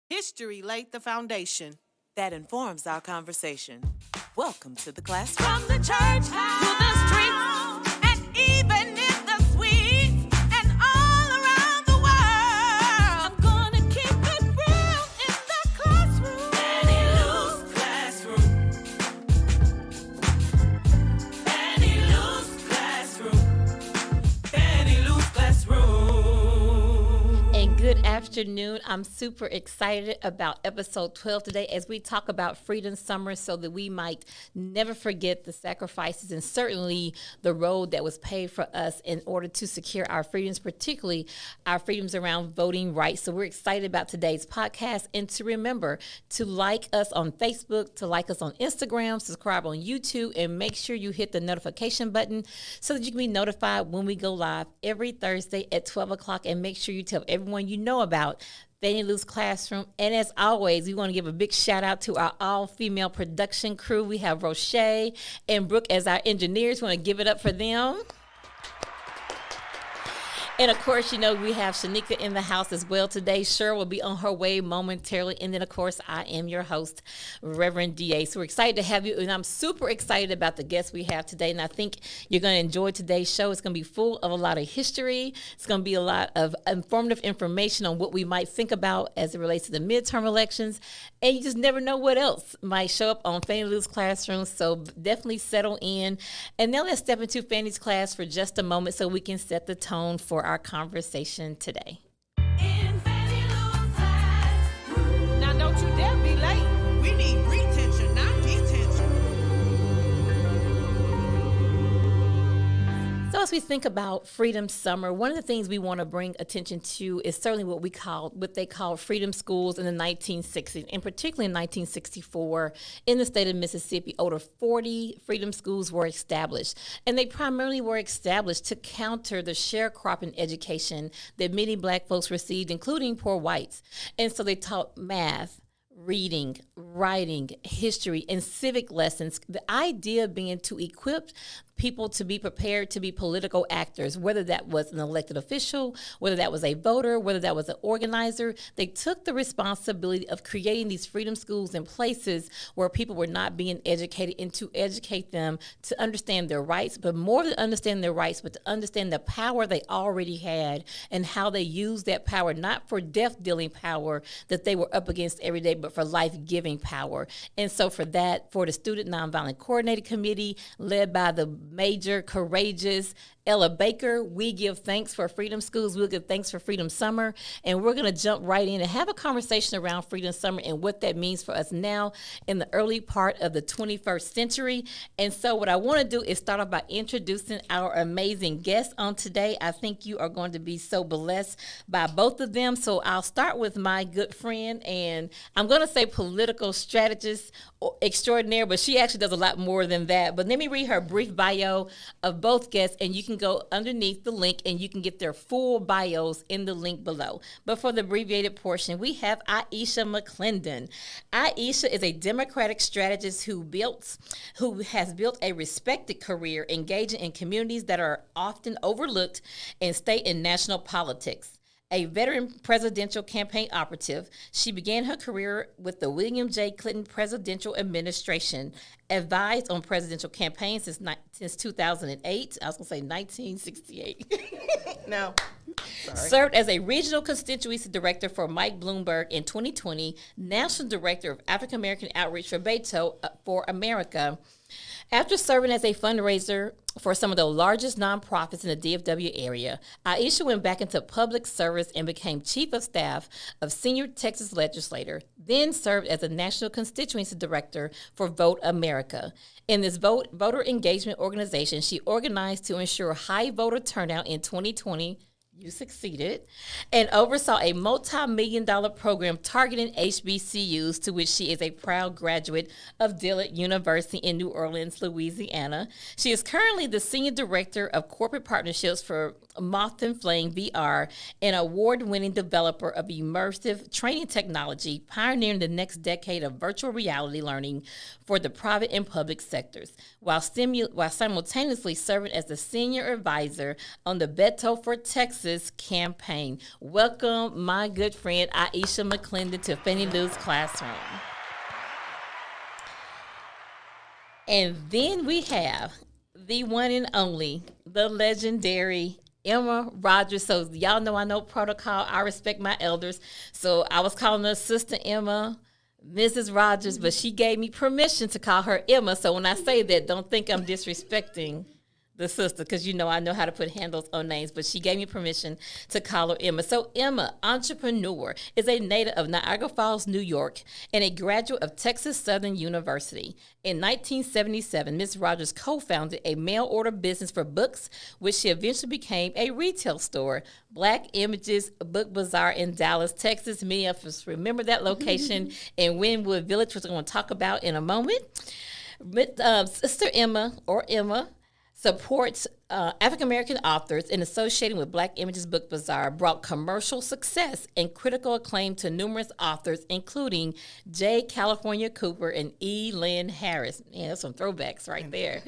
History laid the foundation that informs our conversation. Welcome to the classroom. from the church to the streets and even in the suites and all around the world. I'm gonna keep it real in the classroom. Fannie Lou's classroom. Fannie Lou's classroom. Fannie Lou's classroom. And good afternoon. I'm super excited about episode 12 today as we talk about Freedom Summer so that we might never forget the sacrifices and certainly the road that was paved for us in order to secure our freedoms, particularly our freedoms around voting rights. So we're excited about today's podcast, and to remember to like us on Facebook, to like us on Instagram, subscribe on YouTube, and make sure you hit the notification button so that you can be notified when we go live every Thursday at 12 o'clock. And make sure you tell everyone you know about Fannie Lou's Classroom. And as always, we want to give a big shout out to our all-female production crew. We have Roche and Brooke as our engineers. We want to give it up for them. And of course, you know, we have Shanika in the house as well today. Cheryl will be on her way momentarily. And then, of course, I am your host, Reverend D.A. So we're excited to have you. And I'm super excited about the guests we have today. And I think you're going to enjoy today's show. It's going to be full of a lot of history. It's going to be a lot of informative information on what we might think about as it relates to the midterm elections. And you just never know what else might show up on Fannie Lou's Classroom. So definitely settle in. And now let's step into Fannie's class for just a moment so we can set the tone for our conversation today. In Fannie Lou's class. Now don't you dare be late. We need retention, not detention. So as we think about Freedom Summer, one of the things we want to bring attention to is certainly what they call freedom schools in the 1960s, and particularly in 1964 in the state of Mississippi, over 40 freedom schools were established. And they primarily were established to counter the sharecropping education that many black folks received, including poor whites. And so they taught math, reading, writing, history, and civic lessons. The idea being to equip people to be prepared to be political actors, whether that was an elected official, whether that was a voter, whether that was an organizer. They took the responsibility of creating these freedom schools in places where people were not being educated, and to educate them to understand their rights, but more than understand their rights, but to understand the power they already had and how they used that power, not for death-dealing power that they were up against every day, but for life-giving power. And so for that, for the Student Nonviolent Coordinating Committee, led by the major, courageous Ella Baker, we give thanks for Freedom Schools. We'll give thanks for Freedom Summer. And we're going to jump right in and have a conversation around Freedom Summer and what that means for us now in the early part of the 21st century. And so what I want to do is start off by introducing our amazing guests on today. I think you are going to be so blessed by both of them. So I'll start with my good friend, and I'm going to say political strategist extraordinaire, but she actually does a lot more than that. But let me read her brief bio of both guests, and you can go underneath the link and you can get their full bios in the link below. But for the abbreviated portion, we have Aisha McClendon. Aisha is a Democratic strategist who has built a respected career engaging in communities that are often overlooked in state and national politics. A veteran presidential campaign operative, she began her career with the William J. Clinton presidential administration, advised on presidential campaigns since 2008. I was going to say 1968. No. Sorry. Served as a regional constituency director for Mike Bloomberg in 2020, national director of African American outreach for Beto for America. After serving as a fundraiser for some of the largest nonprofits in the DFW area, Aisha went back into public service and became chief of staff of senior Texas legislator, then served as a national constituency director for Vote America. In this voter engagement organization, she organized to ensure high voter turnout in 2020. You succeeded, and oversaw a multi-million-dollar program targeting HBCUs, to which she is a proud graduate of Dillard University in New Orleans, Louisiana. She is currently the Senior Director of Corporate Partnerships for Moth and Flame VR, an award-winning developer of immersive training technology, pioneering the next decade of virtual reality learning for the private and public sectors, while simultaneously serving as the Senior Advisor on the Beto for Texas Justice campaign. Welcome, my good friend Aisha McClendon, to Fannie Lou's classroom. And then we have the one and only, the legendary Emma Rodgers. So y'all know I know protocol. I respect my elders. So I was calling her Sister Emma, Mrs. Rodgers, but she gave me permission to call her Emma. So when I say that, don't think I'm disrespecting the sister, because you know I know how to put handles on names, but she gave me permission to call her Emma. So Emma, entrepreneur, is a native of Niagara Falls, New York, and a graduate of Texas Southern University. In 1977, Ms. Rodgers co-founded a mail-order business for books, which she eventually became a retail store, Black Images Book Bazaar in Dallas, Texas. Many of us remember that location in Wynwood Village, which I'm going to talk about in a moment. Sister Emma, or Emma, supports African-American authors, and associating with Black Images Book Bazaar brought commercial success and critical acclaim to numerous authors, including J. California Cooper and E. Lynn Harris. Man, that's some throwbacks right there.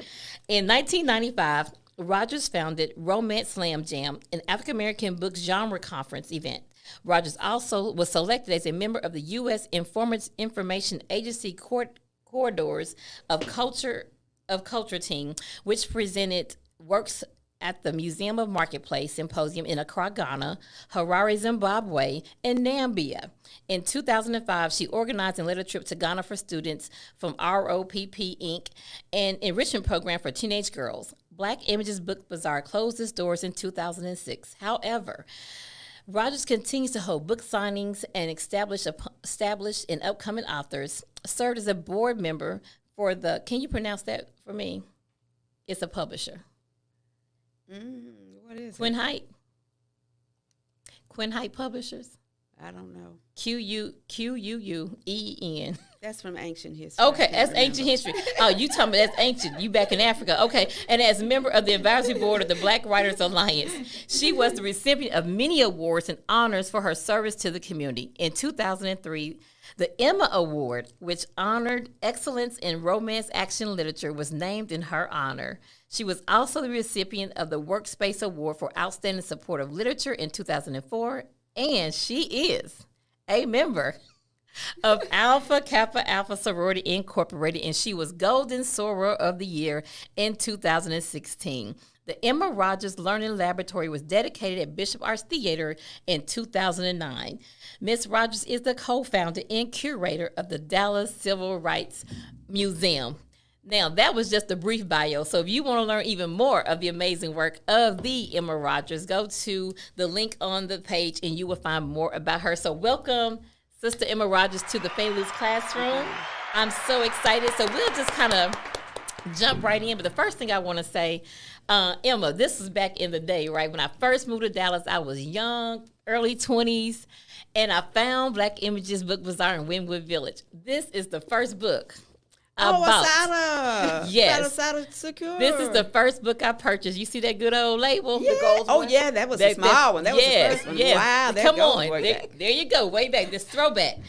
In 1995, Rodgers founded Romance Slam Jam, an African-American book genre conference event. Rodgers also was selected as a member of the U.S. Information Agency Corridors of Culture team, which presented works at the Museum of Marketplace Symposium in Accra, Ghana, Harare, Zimbabwe, and Nambia. In 2005, she organized and led a trip to Ghana for students from ROPP Inc., an enrichment program for teenage girls. Black Images Book Bazaar closed its doors in 2006. However, Rodgers continues to hold book signings and established and upcoming authors, served as a board member for the, can you pronounce that for me? It's a publisher. What is Quinn Height. Quinn Height Publishers. I don't know. Quuueen. That's from ancient history. Okay, that's ancient history. Oh, you talking about that's ancient. You back in Africa. Okay, and as a member of the advisory board of the Black Writers Alliance, she was the recipient of many awards and honors for her service to the community. In 2003, the Emma Award, which honored excellence in romance action literature, was named in her honor. She was also the recipient of the Workspace Award for Outstanding Support of Literature in 2004, and she is a member of Alpha Kappa Alpha Sorority Incorporated, and she was Golden Soror of the Year in 2016. The Emma Rodgers Learning Laboratory was dedicated at Bishop Arts Theater in 2009. Ms. Rodgers is the co-founder and curator of the Dallas Civil Rights Museum. Now, that was just a brief bio. So if you want to learn even more of the amazing work of the Emma Rodgers, go to the link on the page and you will find more about her. So welcome, Sister Emma Rodgers, to the Fannie Lou's classroom. I'm so excited. So we'll just kind of jump right in. But the first thing I want to say, Emma, this was back in the day, right? When I first moved to Dallas, I was young, early 20s, and I found Black Images Book Bazaar in Wynwood Village. This is the first book. Asada. Yes. Asada Secure. This is the first book I purchased. You see that good old label? Yeah. The gold Oh, one? yeah, that was a small one. That was the first one. Yes. Wow, that Come goes on. way back. There you go, way back, this throwback.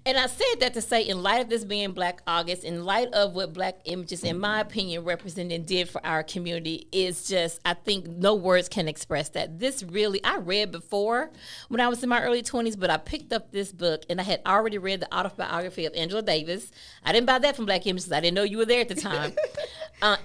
And I said that to say, in light of this being Black August, in light of what Black Images, in my opinion, represented and did for our community, is just, I think no words can express that. This really, I read before when I was in my early 20s, but I picked up this book, and I had already read the Autobiography of Angela Davis. I didn't buy that from Black Images. I didn't know you were there at the time.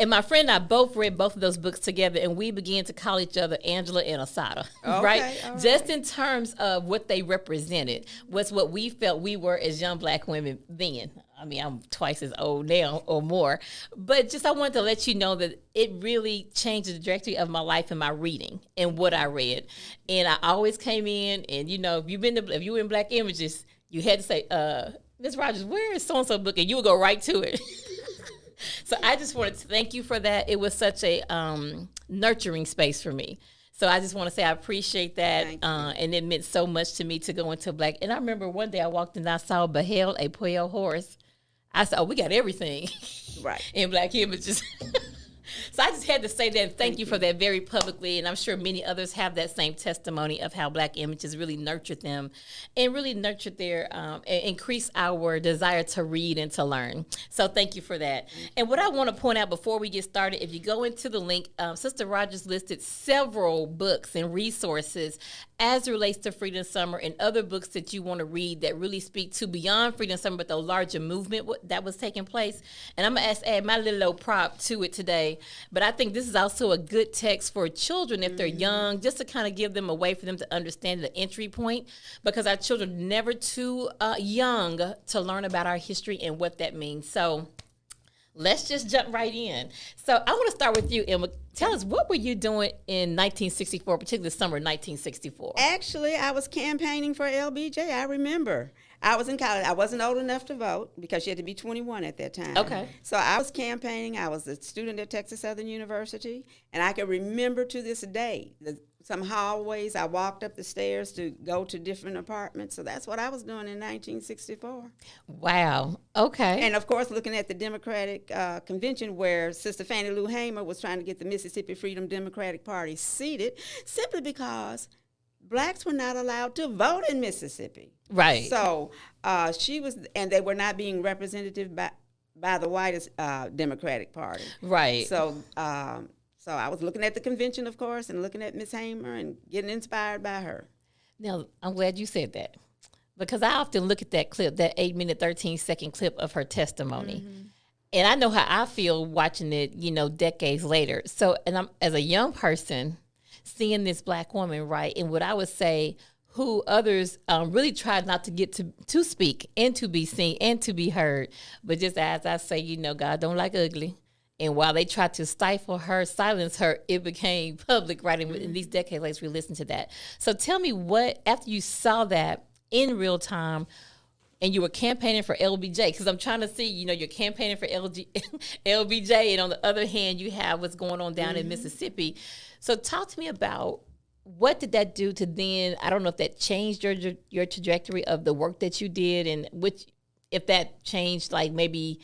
And my friend and I both read both of those books together, and we began to call each other Angela and Asada, Okay, right? all right. Just in terms of what they represented, was what we felt we were as young Black women then. I mean, I'm twice as old now or more. But just I wanted to let you know that it really changed the trajectory of my life and my reading and what I read. And I always came in, and, you know, if you were in Black Images, you had to say, Ms. Rodgers, where is so-and-so book? And you would go right to it. So I just wanted to thank you for that. It was such a nurturing space for me. So I just want to say I appreciate that, and it meant so much to me to go into Black. And I remember one day I walked in and I saw Beheld, a Puyo horse. I said, oh, we got everything Right. in Black Images. So I just had to say that. Thank you for that very publicly. And I'm sure many others have that same testimony of how Black images really nurtured them and really nurtured their, increase our desire to read and to learn. So thank you for that. And what I want to point out before we get started, if you go into the link, Sister Rodgers listed several books and resources as it relates to Freedom Summer and other books that you want to read that really speak to beyond Freedom Summer, but the larger movement that was taking place. And I'm going to add my little prop to it today. But I think this is also a good text for children if they're young, just to kind of give them a way for them to understand the entry point, because our children are never too young to learn about our history and what that means. So let's just jump right in. So I want to start with you, Emma. Tell us, what were you doing in 1964, particularly summer 1964? Actually, I was campaigning for LBJ. I remember. I was in college. I wasn't old enough to vote because you had to be 21 at that time. Okay. So I was campaigning. I was a student at Texas Southern University, and I can remember to this day some hallways. I walked up the stairs to go to different apartments. So that's what I was doing in 1964. Wow. Okay. And, of course, looking at the Democratic convention where Sister Fannie Lou Hamer was trying to get the Mississippi Freedom Democratic Party seated simply because Blacks were not allowed to vote in Mississippi. Right. So she was, and they were not being representative by the whitest Democratic Party. Right. So so I was looking at the convention, of course, and looking at Miss Hamer and getting inspired by her. Now, I'm glad you said that, because I often look at that clip, that 8-minute, 13-second clip of her testimony. And I know how I feel watching it, decades later. So, and I'm, as a young person, seeing this Black woman, right, and what I would say, who others really tried not to get to speak and to be seen and to be heard. But just as I say, God don't like ugly. And while they tried to stifle her, silence her, it became public, right? And in these decades later, we listened to that. So tell me, what, after you saw that in real time, and you were campaigning for LBJ, because I'm trying to see, you're campaigning for LBJ, and on the other hand, you have what's going on down in Mississippi. So talk to me about, what did that do to then, I don't know if that changed your trajectory of the work that you did, and if that changed, like, maybe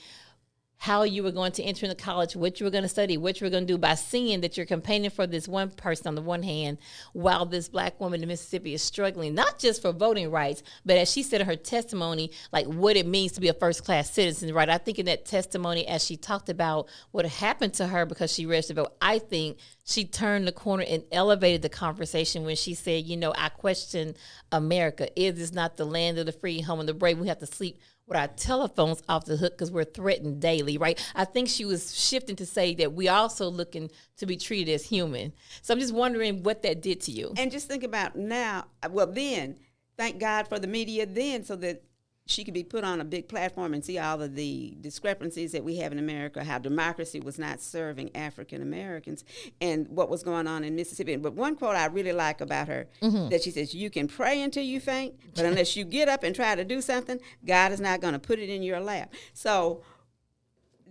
how you were going to enter into college, what you were going to study, what you were going to do, by seeing that you're campaigning for this one person on the one hand, while this Black woman in Mississippi is struggling, not just for voting rights, but as she said in her testimony, like what it means to be a first-class citizen, right? I think in that testimony, as she talked about what happened to her because she registered to vote, I think she turned the corner and elevated the conversation when she said, I question America. Is this not the land of the free, home of the brave? We have to sleep with our telephones off the hook because we're threatened daily, right? I think she was shifting to say that we also looking to be treated as human. So I'm just wondering what that did to you. And just think about now, well then, thank God for the media then, so that she could be put on a big platform and see all of the discrepancies that we have in America, how democracy was not serving African Americans, and what was going on in Mississippi. But one quote I really like about her, that she says, you can pray until you faint, but unless you get up and try to do something, God is not going to put it in your lap. So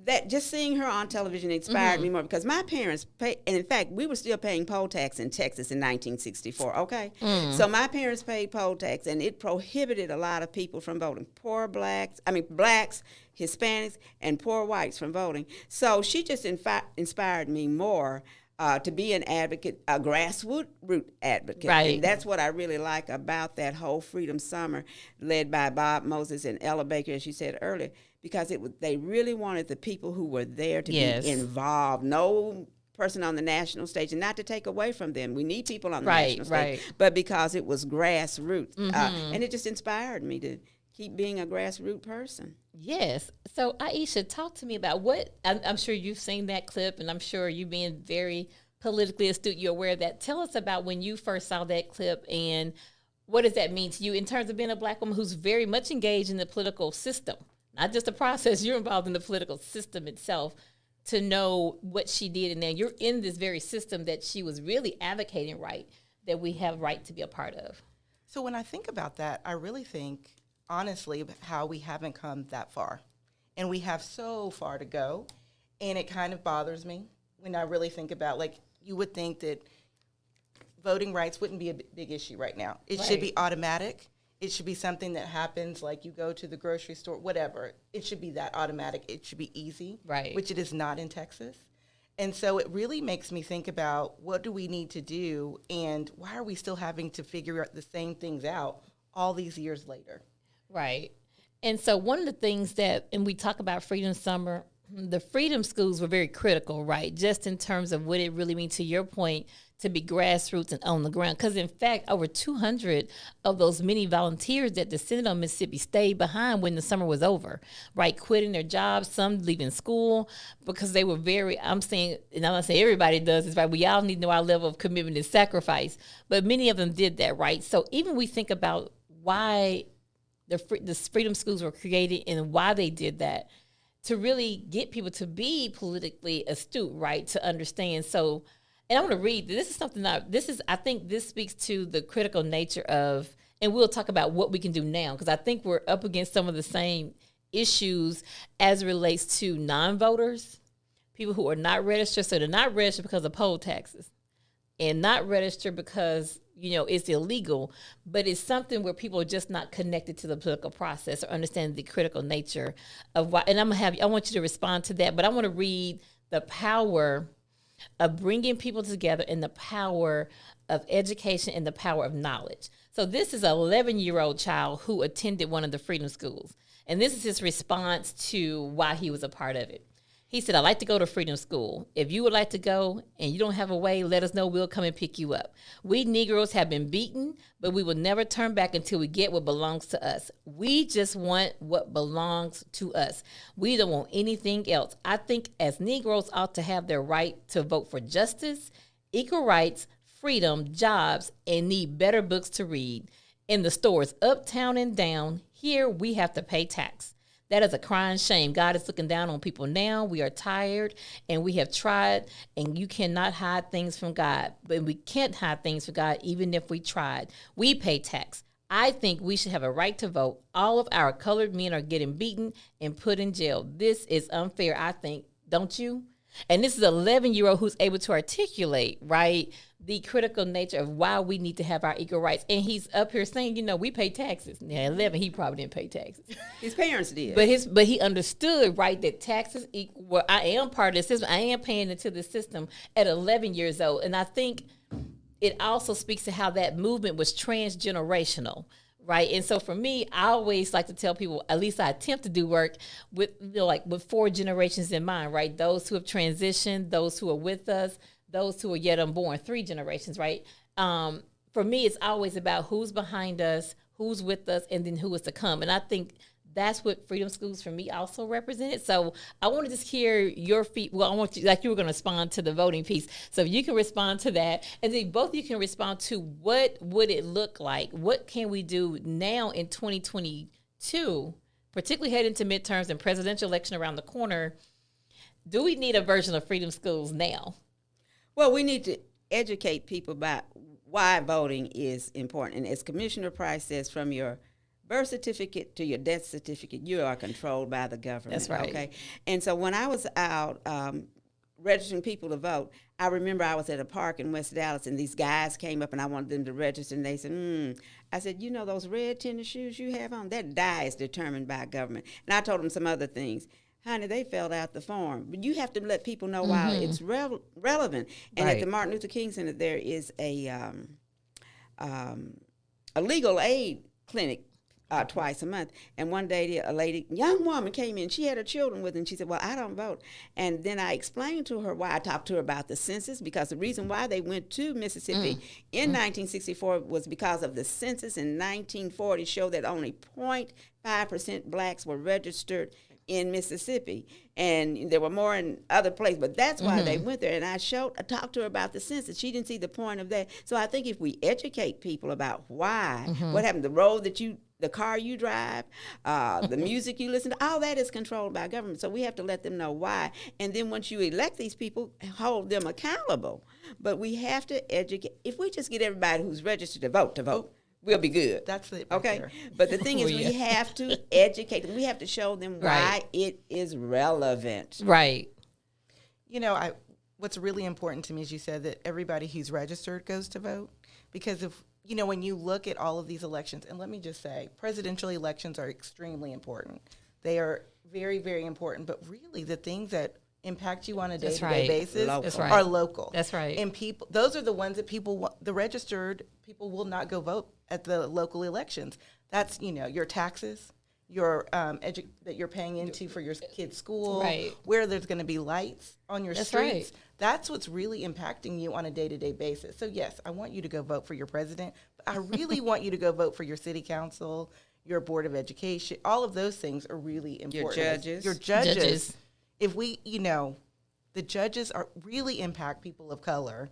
that, just seeing her on television inspired me more, because my parents paid, and in fact, we were still paying poll tax in Texas in 1964, okay? So my parents paid poll tax, and it prohibited a lot of people from voting. Blacks, Hispanics, and poor whites from voting. So she just inspired me more to be an advocate, a grassroots advocate. Right. And that's what I really like about that whole Freedom Summer led by Bob Moses and Ella Baker, as you said earlier, because they really wanted the people who were there to be involved. No person on the national stage, and not to take away from them. We need people on the national stage, but because it was grassroots. And it just inspired me to keep being a grassroots person. Yes. So Aisha, talk to me about what, I'm sure you've seen that clip, and I'm sure you being very politically astute, you're aware of that. Tell us about when you first saw that clip, and what does that mean to you in terms of being a Black woman who's very much engaged in the political system? Not just the process, you're involved in the political system itself, to know what she did. And then you're in this very system that she was really advocating, right, that we have right to be a part of. So when I think about that, I really think, honestly, how we haven't come that far. And we have so far to go. And it kind of bothers me when I really think about, like, you would think that voting rights wouldn't be a big issue right now. It should be automatic. It should be something that happens, like you go to the grocery store, whatever. It should be that automatic. It should be easy, right? Which it is not in Texas. And so it really makes me think about what do we need to do and why are we still having to figure out the same things out all these years later? Right. And so one of the things that, and we talk about Freedom Summer, the Freedom Schools were very critical, right? Just in terms of what it really means, to your point, to be grassroots and on the ground. Because in fact, over 200 of those many volunteers that descended on Mississippi stayed behind when the summer was over, right? Quitting their jobs, some leaving school, because they were very, I'm saying, and I'm not saying everybody does this, right? We all need to know our level of commitment and sacrifice, but many of them did that, right? So even we think about why the Freedom Schools were created and why they did that, to really get people to be politically astute, right? To understand. So, and I want to read, this is something that, I think this speaks to the critical nature of, and we'll talk about what we can do now, because I think we're up against some of the same issues as it relates to non-voters, people who are not registered. So they're not registered because of poll taxes and not registered because, it's illegal, but it's something where people are just not connected to the political process or understand the critical nature of why. And I want you to respond to that, but I want to read the power of bringing people together and the power of education and the power of knowledge. So this is an 11-year-old child who attended one of the Freedom Schools. And this is his response to why he was a part of it. He said, "I'd like to go to Freedom School. If you would like to go and you don't have a way, let us know. We'll come and pick you up. We Negroes have been beaten, but we will never turn back until we get what belongs to us. We just want what belongs to us. We don't want anything else. I think as Negroes ought to have their right to vote for justice, equal rights, freedom, jobs, and need better books to read. In the stores uptown and down, here we have to pay tax. That is a crying shame. God is looking down on people now. We are tired and we have tried, and you cannot hide things from God. But we can't hide things from God even if we tried. We pay tax. I think we should have a right to vote. All of our colored men are getting beaten and put in jail. This is unfair, I think. Don't you?" And this is an 11-year-old who's able to articulate, right, the critical nature of why we need to have our equal rights. And he's up here saying, we pay taxes. Now, 11, he probably didn't pay taxes. His parents did. But he understood, right, that taxes equal, well, I am part of the system. I am paying into the system at 11 years old. And I think it also speaks to how that movement was transgenerational. Right. And so for me, I always like to tell people, at least I attempt to do work with, with 4 generations in mind, right? Those who have transitioned, those who are with us, those who are yet unborn, 3 generations, right? For me, it's always about who's behind us, who's with us, and then who is to come. And I think that's what Freedom Schools for me also represented. So I want to just hear your I want you, like you were going to respond to the voting piece. So if you can respond to that, and then both of you can respond to what would it look like? What can we do now in 2022, particularly heading to midterms and presidential election around the corner? Do we need a version of Freedom Schools now? Well, we need to educate people about why voting is important. And as Commissioner Price says, from your birth certificate to your death certificate, you are controlled by the government. That's right. Okay. And so when I was out registering people to vote, I remember I was at a park in West Dallas, and these guys came up, and I wanted them to register, and they said, I said, those red tennis shoes you have on, that dye is determined by government. And I told them some other things. Honey, they filled out the form. But you have to let people know why it's relevant. And at the Martin Luther King Center, there is a legal aid clinic twice a month. And one day a young woman came in. She had her children with her, and she said, "Well, I don't vote." And then I explained to her why. I talked to her about the census, because the reason why they went to Mississippi in 1964 was because of the census in 1940 showed that only 0.5% blacks were registered in Mississippi, and there were more in other places, but that's why they went there. And I talked to her about the census. She didn't see the point of that. So I think if we educate people about why, what happened, the car you drive, the music you listen to, all that is controlled by government. So we have to let them know why. And then once you elect these people, hold them accountable. But we have to educate. If we just get everybody who's registered to vote, we'll be good. That's it. Okay. There. But the thing is, we have to educate them. We have to show them why it is relevant. Right. What's really important to me is you said that everybody who's registered goes to vote. Because when you look at all of these elections, and let me just say, presidential elections are extremely important. They are very, very important. But really, the things that impact you on a That's day-to-day right. basis That's right. are local. That's right. And people, those are the ones that the registered people will not go vote at the local elections. That's, your taxes, your that you're paying into for your kid's school, Right. where there's going to be lights on your That's streets. right. That's what's really impacting you on a day-to-day basis. So yes, I want you to go vote for your president, but I really want you to go vote for your city council, your board of education. All of those things are really important. judges. Your judges. Judges. If we, the judges really impact people of color,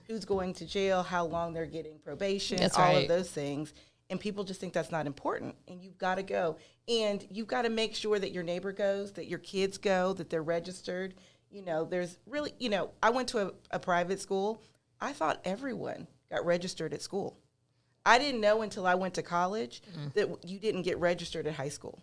who's going to jail, how long they're getting probation, That's all right. of those things. And people just think that's not important. And you've got to go. And you've got to make sure that your neighbor goes, that your kids go, that they're registered. There's really, I went to a private school. I thought everyone got registered at school. I didn't know until I went to college that you didn't get registered at high school.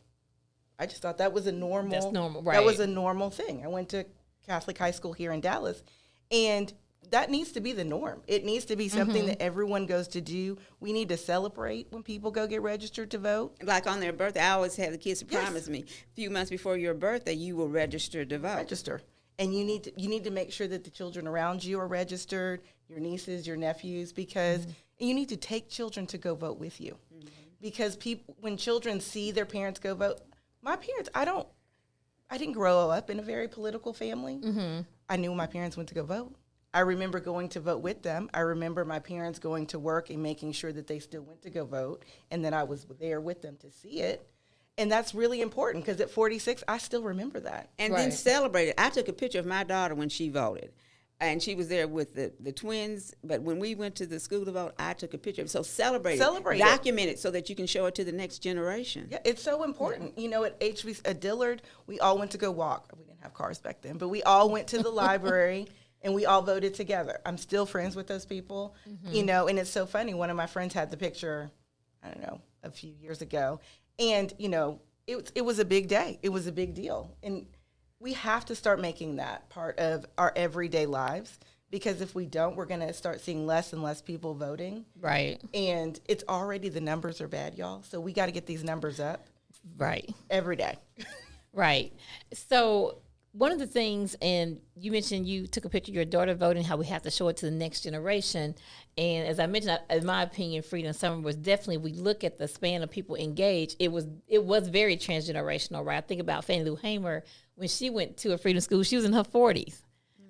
I just thought that was a normal. That's normal, That was right. a normal thing. I went to Catholic high school here in Dallas, and that needs to be the norm. It needs to be something that everyone goes to do. We need to celebrate when people go get registered to vote. Like on their birthday, I always have the kids to Yes. promise me a few months before your birthday, you will register to vote. Register. And you need to make sure that the children around you are registered, your nieces, your nephews, because and you need to take children to go vote with you. Because when children see their parents go vote, my parents, I didn't grow up in a very political family. I knew my parents went to go vote. I remember going to vote with them. I remember my parents going to work and making sure that they still went to go vote, and then I was there with them to see it. And that's really important because at 46, I still remember that. And then Right. celebrate it. I took a picture of my daughter when she voted. And she was there with the twins. But when we went to the school to vote, I took a picture of it. So celebrate Celebrate it. it. Document it so that you can show it to the next generation. Yeah, it's so important. At Dillard, we all went to go walk. We didn't have cars back then, but we all went to the library and we all voted together. I'm still friends with those people, and it's so funny. One of my friends had the picture, I don't know, a few years ago. And, it was a big day. It was a big deal. And we have to start making that part of our everyday lives, because if we don't, we're going to start seeing less and less people voting. Right. And it's already, the numbers are bad, y'all. So we got to get these numbers up Right. every day. Right. So one of the things, and you mentioned you took a picture of your daughter voting, how we have to show it to the next generation. And as I mentioned, in my opinion, Freedom Summer was definitely, we look at the span of people engaged, it was very transgenerational, right? I think about Fannie Lou Hamer, when she went to a Freedom School, she was in her 40s,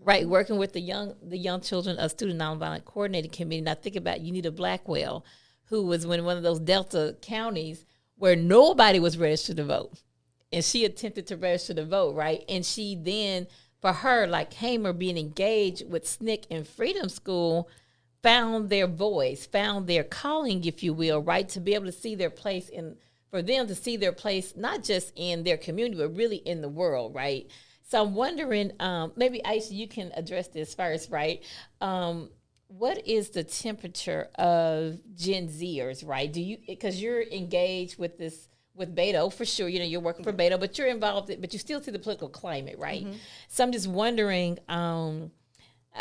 right? Working with the young children of Student Nonviolent Coordinating Committee. And I think about Unita Blackwell, who was in one of those Delta counties where nobody was registered to vote. And she attempted to register to vote, right? And she then, for her, like Hamer, being engaged with SNCC and Freedom School, found their voice, found their calling, if you will, right? To be able to see their place for them to see their place, not just in their community, but really in the world, right? So I'm wondering, maybe Aisha, you can address this first, right? What is the temperature of Gen Zers, right? Because you're engaged with this, with Beto, for sure, you're working for Beto, but you're involved, but you still see the political climate, right? So I'm just wondering, I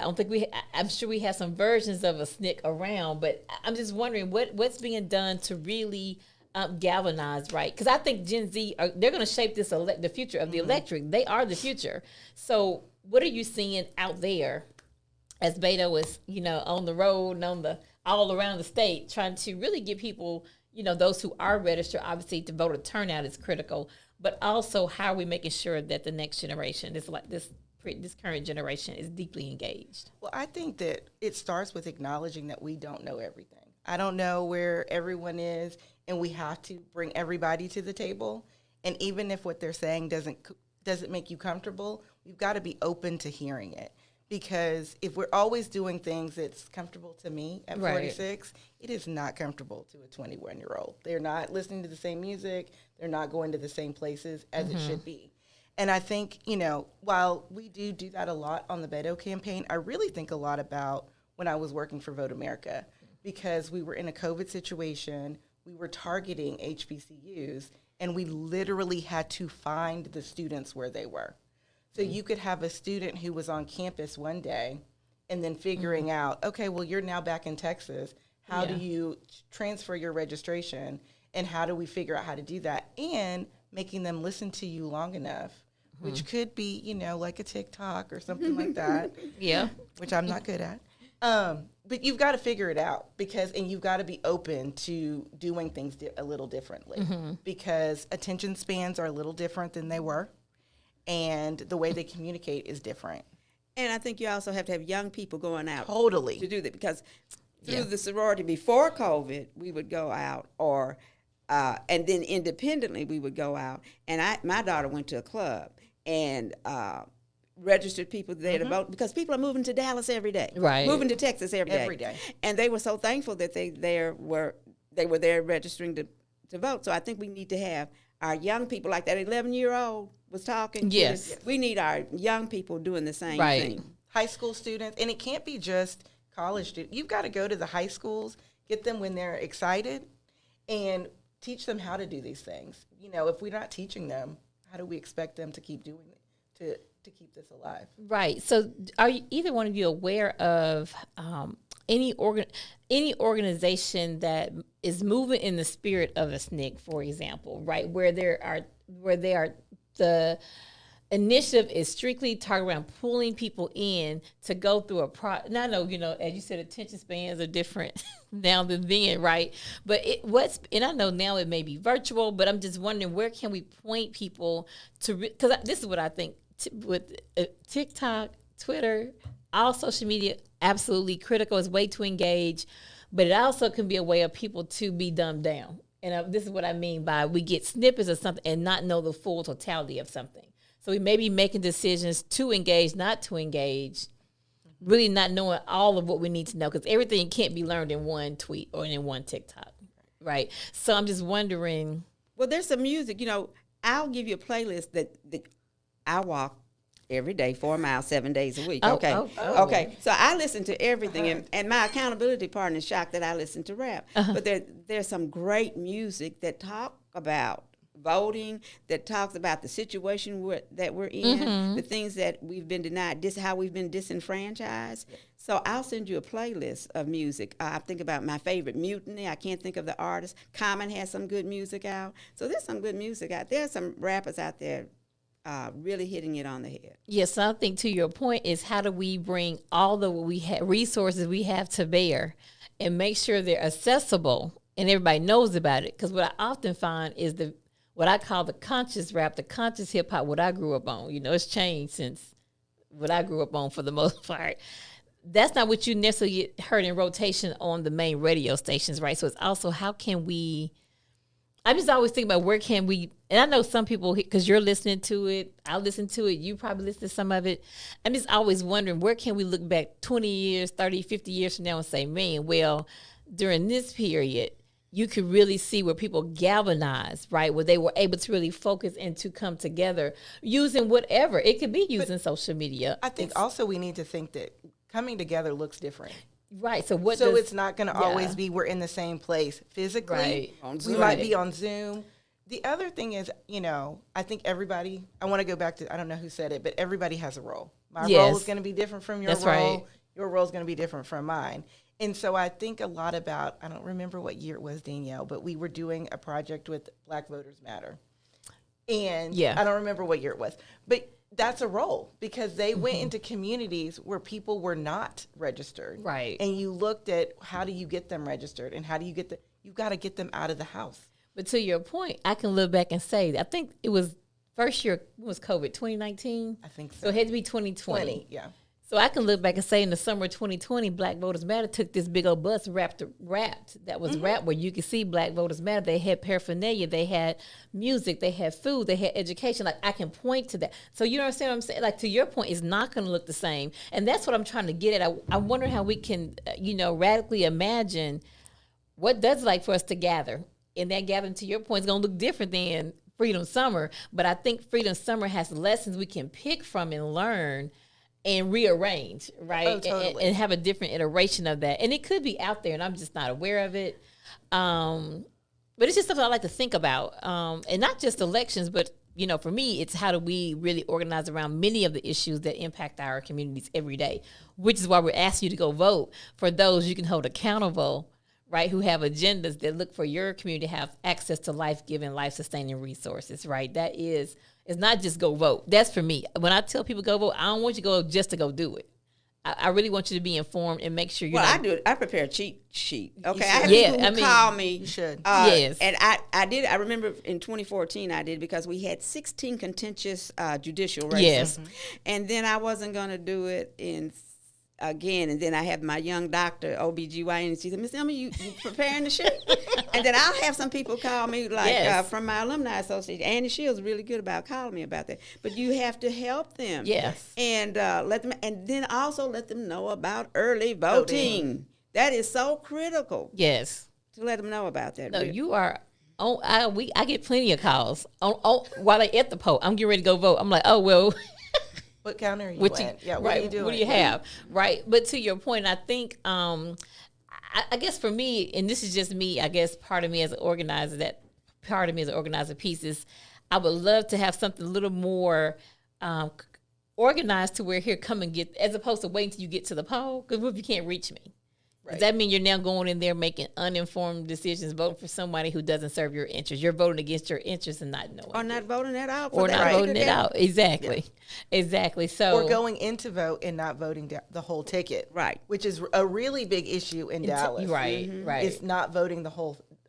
don't think I'm sure we have some versions of a SNCC around, but I'm just wondering what's being done to really galvanize, right? Because I think Gen Z, they're going to shape this the future of the electorate. They are the future. So what are you seeing out there as Beto is, on the road and all around the state, trying to really get people, those who are registered, obviously the voter turnout is critical, but also how are we making sure that the next generation, this current generation, is deeply engaged? Well, I think that it starts with acknowledging that we don't know everything. I don't know where everyone is, and we have to bring everybody to the table. And even if what they're saying doesn't make you comfortable, we've got to be open to hearing it. Because if we're always doing things that's comfortable to me at Right. 46, it is not comfortable to a 21-year-old. They're not listening to the same music. They're not going to the same places as it should be. And I think, while we do that a lot on the Beto campaign, I really think a lot about when I was working for Vote America, because we were in a COVID situation. We were targeting HBCUs, and we literally had to find the students where they were. So you could have a student who was on campus one day and then figuring out, okay, well, you're now back in Texas. How do you transfer your registration, and how do we figure out how to do that? And making them listen to you long enough which could be, like a TikTok or something like that. Yeah. Which I'm not good at. But you've got to figure it out and you've got to be open to doing things a little differently because attention spans are a little different than they were, and the way they communicate is different. And I think you also have to have young people going out Totally. to do that, because through the sorority before COVID, we would go out, and then independently we would go out. And my daughter went to a club and registered people there to vote, because people are moving to Dallas every day, Right. moving to Texas every day. Every day. And they were so thankful that they were there registering to vote. So I think we need to have our young people, like that 11-year-old was talking. Yes. We need our young people doing the same Right. thing. High school students, and it can't be just college students. You've got to go to the high schools, get them when they're excited, and teach them how to do these things. If we're not teaching them, how do we expect them to keep doing it, to keep this alive? Right. So, are either one of you aware of any organization that is moving in the spirit of a SNCC, for example, right? Where the initiative is strictly targeted around pulling people in to go through a and I know, as you said, attention spans are different now than then, right? But and I know now it may be virtual, but I'm just wondering, where can we point people to, because this is what I think, with TikTok, Twitter, all social media, absolutely critical. It's a way to engage, but it also can be a way of people to be dumbed down. And this is what I mean by we get snippets of something and not know the full totality of something. So we may be making decisions to engage, not to engage, really not knowing all of what we need to know, because everything can't be learned in one tweet or in one TikTok, right? So I'm just wondering. Well, there's some music. I'll give you a playlist that I walk every day, 4 miles, 7 days a week. Okay. Okay. So I listen to everything, and my accountability partner is shocked that I listen to rap. But there's some great music that talk about voting, that talks about the situation that we're in, the things that we've been denied, how we've been disenfranchised. So I'll send you a playlist of music. I think about my favorite, Mutiny. I can't think of the artist. Common has some good music out. So there's some good music out there. There's some rappers out there really hitting it on the head. Yes, I think to your point is, how do we bring all the resources we have to bear and make sure they're accessible and everybody knows about it? Because what I often find is what I call the conscious rap, the conscious hip hop, what I grew up on. It's changed since what I grew up on for the most part. That's not what you necessarily get heard in rotation on the main radio stations, right? So it's also, how can we, I just always think about where can we, and I know some people, because you're listening to it, I listen to it, you probably listen to some of it. I'm just always wondering, where can we look back 20 years, 30, 50 years from now and say, man, well, during this period, you could really see where people galvanized, right? Where they were able to really focus and to come together using whatever. It could be using social media. I think also we need to think that coming together looks different. Right. So it's not going to always be we're in the same place physically. Right. We might be on Zoom. The other thing is, I think everybody, I want to go back to, I don't know who said it, but everybody has a role. My role is going to be different from your That's role. right. Your role is going to be different from mine. And so I think a lot about, I don't remember what year it was, Danielle, but we were doing a project with Black Voters Matter. And I don't remember what year it was. But that's a role, because they went into communities where people were not registered. Right. And you looked at, how do you get them registered, and how do you you've got to get them out of the house. But to your point, I can look back and say, I think it was first year, was COVID, 2019? I think so. So it had to be 2020. Yeah. So I can look back and say, in the summer of 2020, Black Voters Matter took this big old bus wrapped that was wrapped, where you could see Black Voters Matter. They had paraphernalia, they had music, they had food, they had education. Like, I can point to that. So you understand what I'm saying? Like, to your point, it's not going to look the same. And that's what I'm trying to get at. I wonder how we can, radically imagine what does it like for us to gather. And that gathering, to your point, is going to look different than Freedom Summer. But I think Freedom Summer has lessons we can pick from and learn and rearrange, right? Oh, totally. And have a different iteration of that. And it could be out there, and I'm just not aware of it. But it's just something I like to think about. And not just elections, but, for me, it's how do we really organize around many of the issues that impact our communities every day, which is why we're asking you to go vote for those you can hold accountable, right, who have agendas that look for your community to have access to life-giving, life-sustaining resources, right? That is, It's not just go vote. That's for me. When I tell people go vote, I don't want you to go just to go do it. I really want you to be informed and make sure you're I do it. I prepare a cheat sheet. Okay, I have Yeah, people who I mean, call me. You should. Yes. And I did. I remember in 2014 I did because we had 16 contentious judicial races. Yes. And then I wasn't going to do it again. And then I have my young doctor, OBGYN, and she said, Miss Emma, you preparing the shit? And then I'll have some people call me, like Yes. from my alumni association. Annie Shields is really good about calling me about that. But you have to help them. Yes. And let them, and then also let them know about early voting. That is so critical Yes. to let them know about that. No, you are. Oh, I get plenty of calls. While they at the poll, I'm getting ready to go vote. I'm like, oh well. What county are you What at? you, What right, are you doing? What do you have? Right. But to your point, I think, I guess for me, and this is just me, I guess part of me as an organizer, piece is I would love to have something a little more organized to where here, come and get, as opposed to waiting till you get to the poll. Because what if you can't reach me? Does that mean you're now going in there making uninformed decisions, voting for somebody who doesn't serve your interests? You're voting against your interests and not knowing. Or not voting it out. Or not voting it out. Exactly. Yeah. Exactly. So Or going in to vote and not voting the whole ticket. Right. Which is a really big issue in Dallas. Right. Right. It's not voting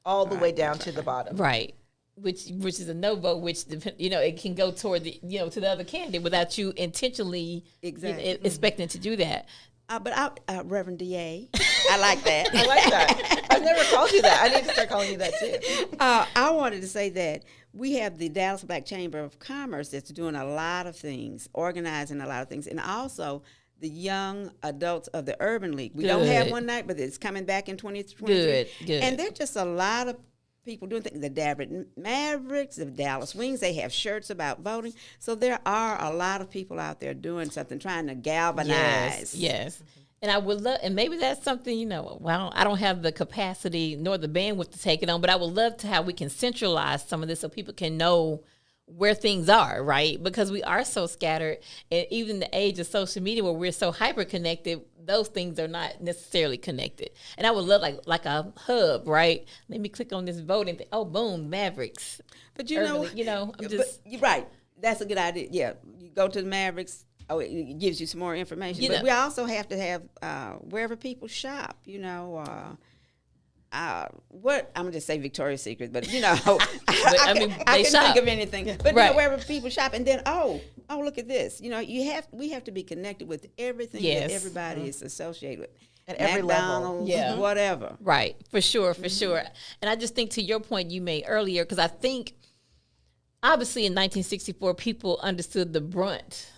all the way down to the bottom. Right. Which is a no vote, which it can go toward the to the other candidate without you intentionally expecting to do that. But Reverend D.A., I like that. I like that. I've never called you that. I need to start calling you that too. I wanted to say that we have the Dallas Black Chamber of Commerce that's doing a lot of things, organizing a lot of things, and also the young adults of the Urban League. We don't have one night, but it's coming back in 2023. Good. And they're just a lot of people doing things. The Dallas Mavericks, the Dallas Wings, they have shirts about voting. So there are a lot of people out there doing something, trying to galvanize. Yes. And I would love, and maybe that's something, well, I don't have the capacity nor the bandwidth to take it on, but I would love to how we can centralize some of this so people can know where things are, right? Because we are so scattered, and even the age of social media where we're so hyper connected, those things are not necessarily connected. And I would love like a hub, right? Let me click on this voting thing. Oh, boom, Mavericks. But I'm just you're right. That's a good idea. Yeah, you go to the Mavericks. Oh, it gives you some more information. But we also have to have wherever people shop. What I'm gonna just say Victoria's Secret, but I can think of anything. But wherever people shop, and then look at this. We have to be connected with everything that everybody is associated with. At every level, whatever. Right, for sure. And I just think to your point you made earlier, because I think obviously in 1964 people understood the brunt,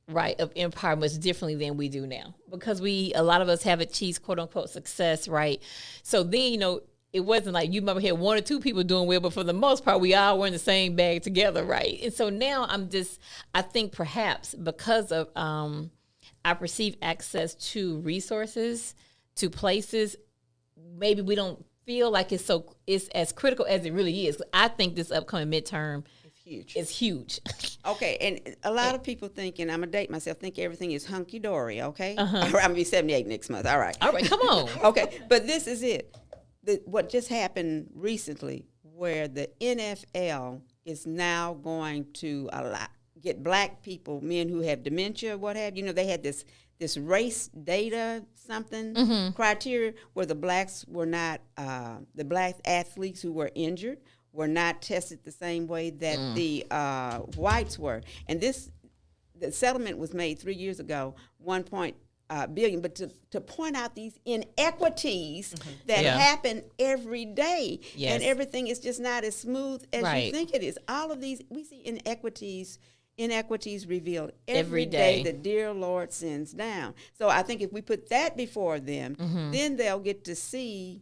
right, of empire much differently than we do now, because a lot of us have achieved quote unquote success, right? So then, it wasn't like you might have one or two people doing well, but for the most part, we all were in the same bag together, right? And so now I think perhaps because of I perceive access to resources, to places, maybe we don't feel like it's as critical as it really is. I think this upcoming midterm is huge. Okay, and a lot of people think, and I'm going to date myself, think everything is hunky-dory, okay? I'm going to be 78 next month, all right. All right, come on. Okay, but this is it. What just happened recently, where the NFL is now going to get black people, men who have dementia, what have you. They had this race data criteria where the blacks were not, the black athletes who were injured were not tested the same way that the whites were. And the settlement was made 3 years ago, $1 billion, but to point out these inequities that happen every day, and everything is just not as smooth as you think it is. All of these, we see inequities revealed every day the dear Lord sends down. So I think if we put that before them, then they'll get to see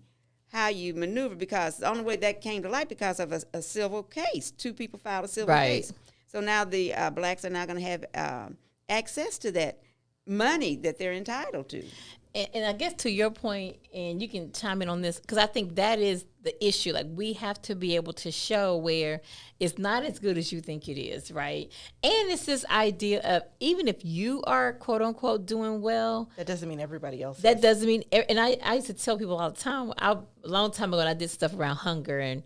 how you maneuver, because the only way that came to light because of a civil case. 2 people filed a civil case. So now the blacks are now going to have access to that money that they're entitled to. And I guess to your point, and you can chime in on this, because I think that is the issue. Like, we have to be able to show where it's not as good as you think it is, right? And it's this idea of, even if you are quote unquote doing well, that doesn't mean everybody else that doesn't mean, and I used to tell people all the time, a long time ago, I did stuff around hunger and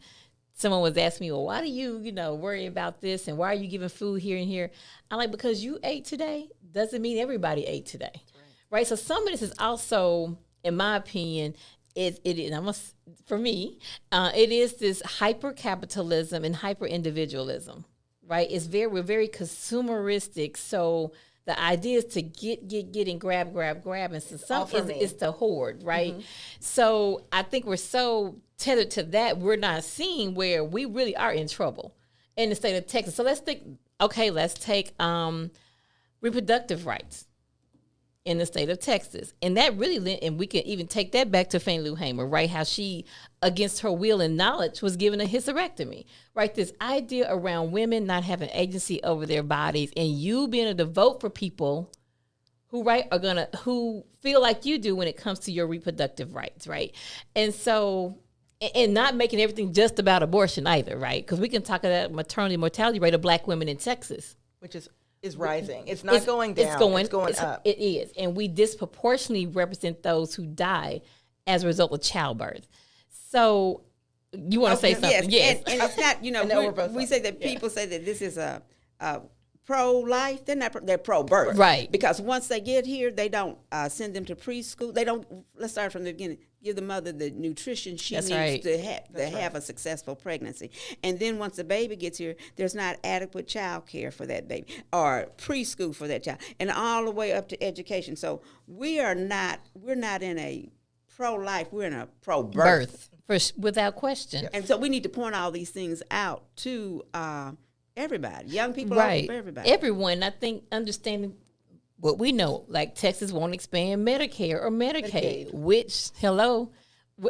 someone was asking me, well, why do you, worry about this? And why are you giving food here and here? I'm like, because you ate today doesn't mean everybody ate today. Right? So some of this is also, in my opinion, it is, for me, it is this hyper-capitalism and hyper-individualism, right? We're very consumeristic, so the idea is to get, and grab, and so some is to hoard, right? Mm-hmm. So I think we're so tethered to that, we're not seeing where we really are in trouble in the state of Texas. So let's take reproductive rights in the state of Texas. And that really, and we can even take that back to Fannie Lou Hamer, right? How she, against her will and knowledge, was given a hysterectomy, right? This idea around women not having agency over their bodies and you being able to vote for people who, right, who feel like you do when it comes to your reproductive rights, right? And so, and not making everything just about abortion either, right? Because we can talk about maternity mortality rate of Black women in Texas, which is rising. It's not going down. It's going up. It is. And we disproportionately represent those who die as a result of childbirth. So you want to say something? Yes. And it's not, we say that people say that this is a pro-life. They're not, they're pro-birth. Right. Because once they get here, they don't send them to preschool. They don't, let's start from the beginning, give the mother the nutrition she needs to have a successful pregnancy. And then once the baby gets here, there's not adequate child care for that baby or preschool for that child, and all the way up to education. So we're not in a pro-life, we're in a pro-birth. Without question. And so we need to point all these things out to everybody, young people, right? Everybody, everyone. I think understanding what we know, like Texas won't expand Medicare or Medicaid. Which,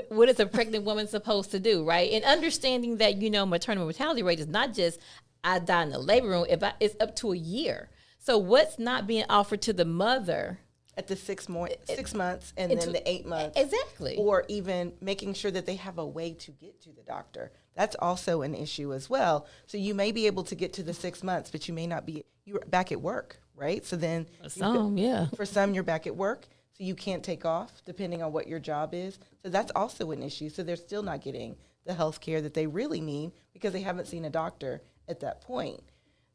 what is a pregnant woman supposed to do, right? And understanding that, maternal mortality rate is not just I die in the labor room, it's up to a year. So what's not being offered to the mother at the 6 months and then the 8 months. Exactly. Or even making sure that they have a way to get to the doctor. That's also an issue as well. So you may be able to get to the 6 months, but you may not be, you're back at work, right? So then for some, you're back at work, so you can't take off depending on what your job is. So that's also an issue. So they're still not getting the health care that they really need because they haven't seen a doctor at that point.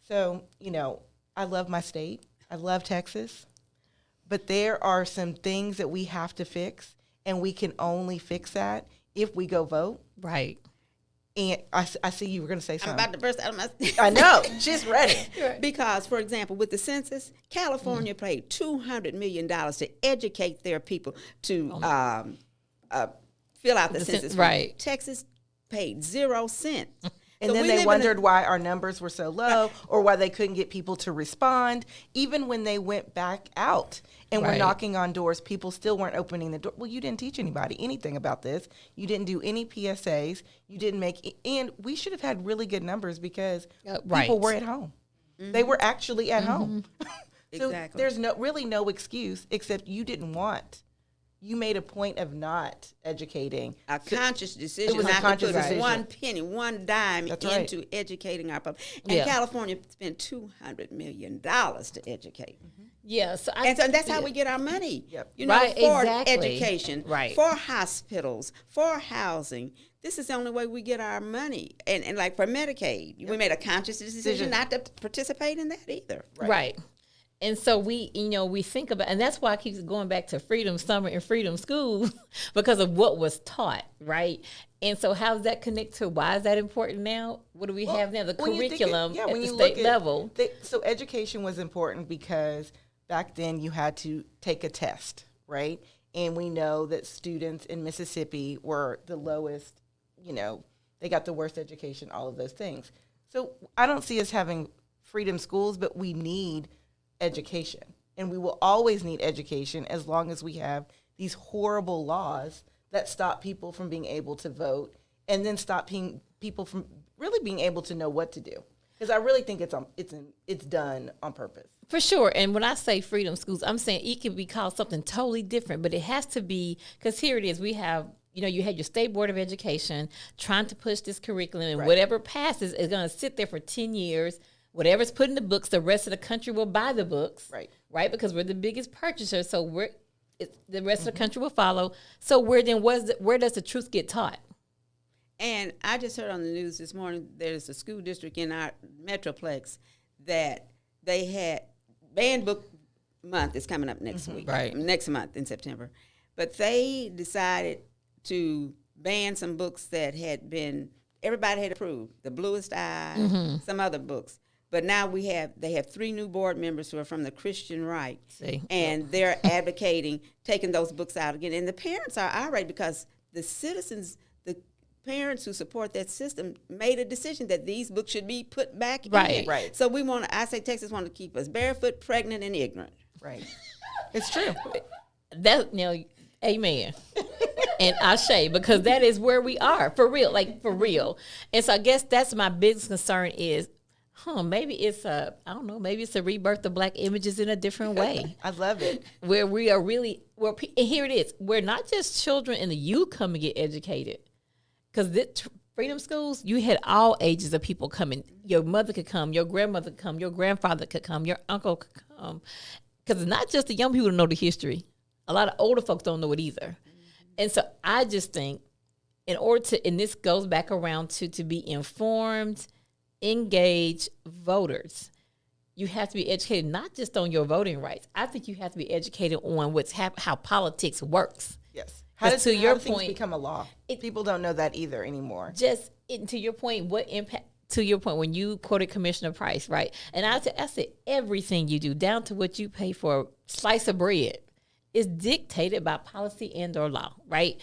So, I love my state. I love Texas. But there are some things that we have to fix, and we can only fix that if we go vote. Right. And I see you were going to say something. I'm about to burst out of my I know. She's ready. Because, for example, with the census, California paid $200 million to educate their people to fill out the census. Right. Texas paid 0 cents. And then they wondered why our numbers were so low or why they couldn't get people to respond. Even when they went back out and were knocking on doors, people still weren't opening the door. Well, you didn't teach anybody anything about this. You didn't do any PSAs. You didn't make – and we should have had really good numbers because people were at home. Mm-hmm. They were actually at home. So exactly. There's really no excuse except you didn't want – you made a point of not educating. A conscious decision. It was a conscious decision. One penny, one dime into educating our public. And California spent $200 million to educate. Mm-hmm. Yeah. So that's how we get our money. Yep. For education, for hospitals, for housing. This is the only way we get our money. And like for Medicaid, we made a conscious decision not to participate in that either. Right. And so we think about, and that's why I keep going back to Freedom Summer and Freedom School because of what was taught, right? And so how does that connect to why is that important now? What do we have now? The curriculum at the state level. So education was important because back then you had to take a test, right? And we know that students in Mississippi were the lowest, they got the worst education, all of those things. So I don't see us having freedom schools, but we need education, and we will always need education as long as we have these horrible laws that stop people from being able to vote and then stop people from really being able to know what to do. Because I really think it's done on purpose. For sure. And when I say freedom schools, I'm saying it can be called something totally different, but it has to be, because here it is, we have, you had your State Board of Education trying to push this curriculum, and whatever passes is going to sit there for 10 years. Whatever's put in the books, the rest of the country will buy the books, right? Because we're the biggest purchaser, so the rest of the country will follow. So where does the truth get taught? And I just heard on the news this morning, there's a school district in our Metroplex that they had banned book month is coming up next week, Right. next month in September. But they decided to ban some books that had been, everybody had approved, The Bluest Eye, some other books. But now they have 3 new board members who are from the Christian right. See. And they're advocating taking those books out again. And the parents are irate because the citizens, the parents who support that system made a decision that these books should be put back Right. in. Right. So I say Texas want to keep us barefoot, pregnant, and ignorant. Right. It's true. That, amen. And Aisha, because that is where we are, for real, like for real. And so I guess that's my biggest concern is, maybe it's maybe it's a rebirth of Black images in a different way. I love it. Where we are really, and here it is, where not just children and the youth come and get educated. Because freedom schools, you had all ages of people coming. Your mother could come, your grandmother could come, your grandfather could come, your uncle could come. Because it's not just the young people who know the history. A lot of older folks don't know it either. And so I just think in order to, and this goes back around to be informed, engaged voters, you have to be educated not just on your voting rights. I think you have to be educated on how politics works. Yes. But How to your do things point, become a law? People don't know that either anymore. To your point, what impact? To your point, when you quoted Commissioner Price, right? And I said everything you do, down to what you pay for a slice of bread, is dictated by policy and or law, right?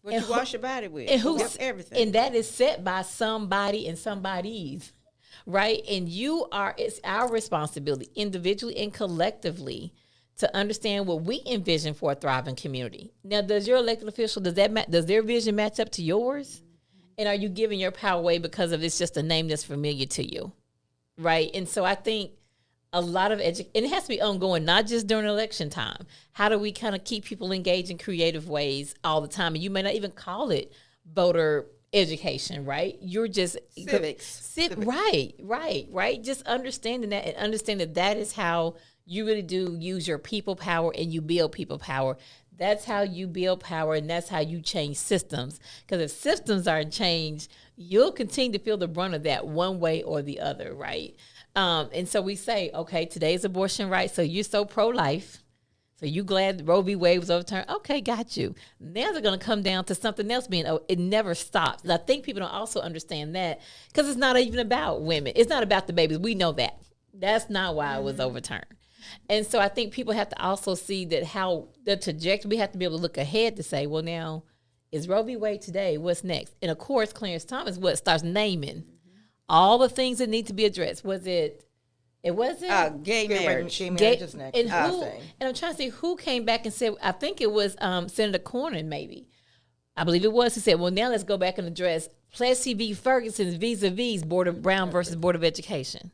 What you wash your body with. And everything. And that is set by somebody and somebody's, right? And it's our responsibility, individually and collectively, to understand what we envision for a thriving community. Now, does your elected official, does their vision match up to yours? And are you giving your power away because of it's just a name that's familiar to you, right? And so I think a lot of and it has to be ongoing, not just during election time. How do we kind of keep people engaged in creative ways all the time? And you may not even call it voter education, right? You're just Civics. Right. Just understanding that and understand that is how you really do use your people power and you build people power. That's how you build power, and that's how you change systems. Because if systems aren't changed, you'll continue to feel the brunt of that one way or the other, right? And so we say, okay, today's abortion right, so you're so pro-life, so you glad Roe v. Wade was overturned. Okay, got you. Now they're going to come down to something else it never stops. And I think people don't also understand that because it's not even about women. It's not about the babies. We know that. That's not why it was overturned. And so I think people have to also see that how the trajectory, we have to be able to look ahead to say, well, now, is Roe v. Wade today? What's next? And, of course, Clarence Thomas starts naming all the things that need to be addressed. It wasn't? Gay marriage. Gay marriage is next. And I'm trying to see who came back and said, I think it was Senator Cornyn maybe. I believe it was. He said, well, now let's go back and address Plessy v. Ferguson's vis-a-vis Brown versus Board of Education.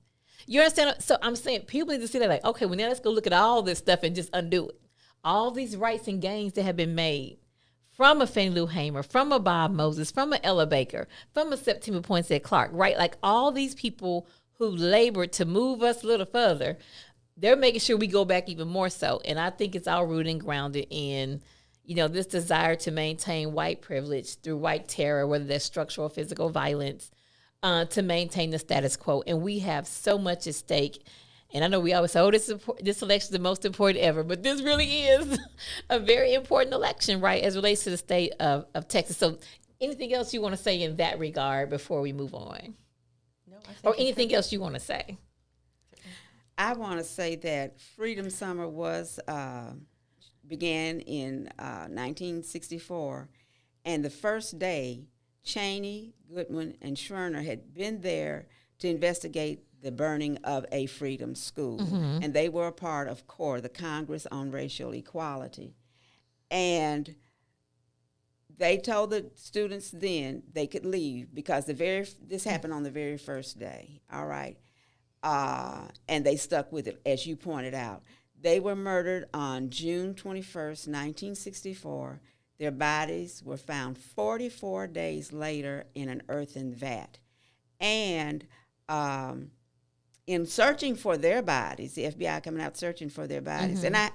You understand? So I'm saying people need to see that like, okay, well, now let's go look at all this stuff and just undo it. All these rights and gains that have been made from a Fannie Lou Hamer, from a Bob Moses, from a Ella Baker, from a Septima Poinsett Clark, right? Like all these people who labored to move us a little further, they're making sure we go back even more so. And I think it's all rooted and grounded in, this desire to maintain white privilege through white terror, whether that's structural or physical violence, to maintain the status quo. And we have so much at stake. And I know we always say, this election is the most important ever, but this really is a very important election, right, as it relates to the state of Texas. So anything else you want to say in that regard before we move on? No, I think or anything else you want to say? I want to say that Freedom Summer began in 1964, and the first day, Cheney, Goodwin, and Schwerner had been there to investigate the burning of a freedom school. Mm-hmm. And they were a part of CORE, the Congress on Racial Equality. And they told the students then they could leave because this happened on the very first day, all right? And they stuck with it, as you pointed out. They were murdered on June 21st, 1964. Their bodies were found 44 days later in an earthen vat. And in searching for their bodies, the FBI coming out searching for their bodies. And I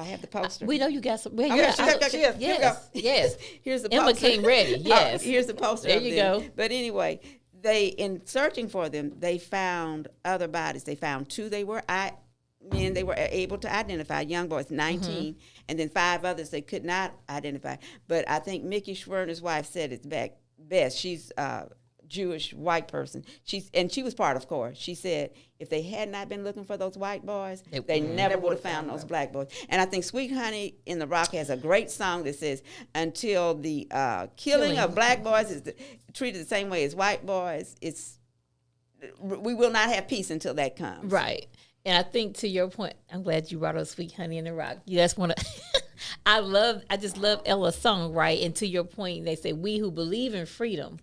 have the poster. We know you got some. Well, Oh, yeah, here we go. yes. Here's the Emma poster. came ready. Yes. Here's the poster. There of you them. go. But anyway, in searching for them, they found other bodies. They found two men they were able to identify, young boys, 19, and then 5 others they could not identify. But I think Mickey Schwerner's wife said it best. She's Jewish white person. She was part of CORE. She said if they had not been looking for those white boys, they never would have found those black boys. And I think Sweet Honey in the Rock has a great song that says, until the killing of black boys is treated the same way as white boys, we will not have peace until that comes. Right. And I think to your point, I'm glad you brought up Sweet Honey in the Rock. You just want to, I just love Ella's song, right? And to your point, they say, we who believe in freedom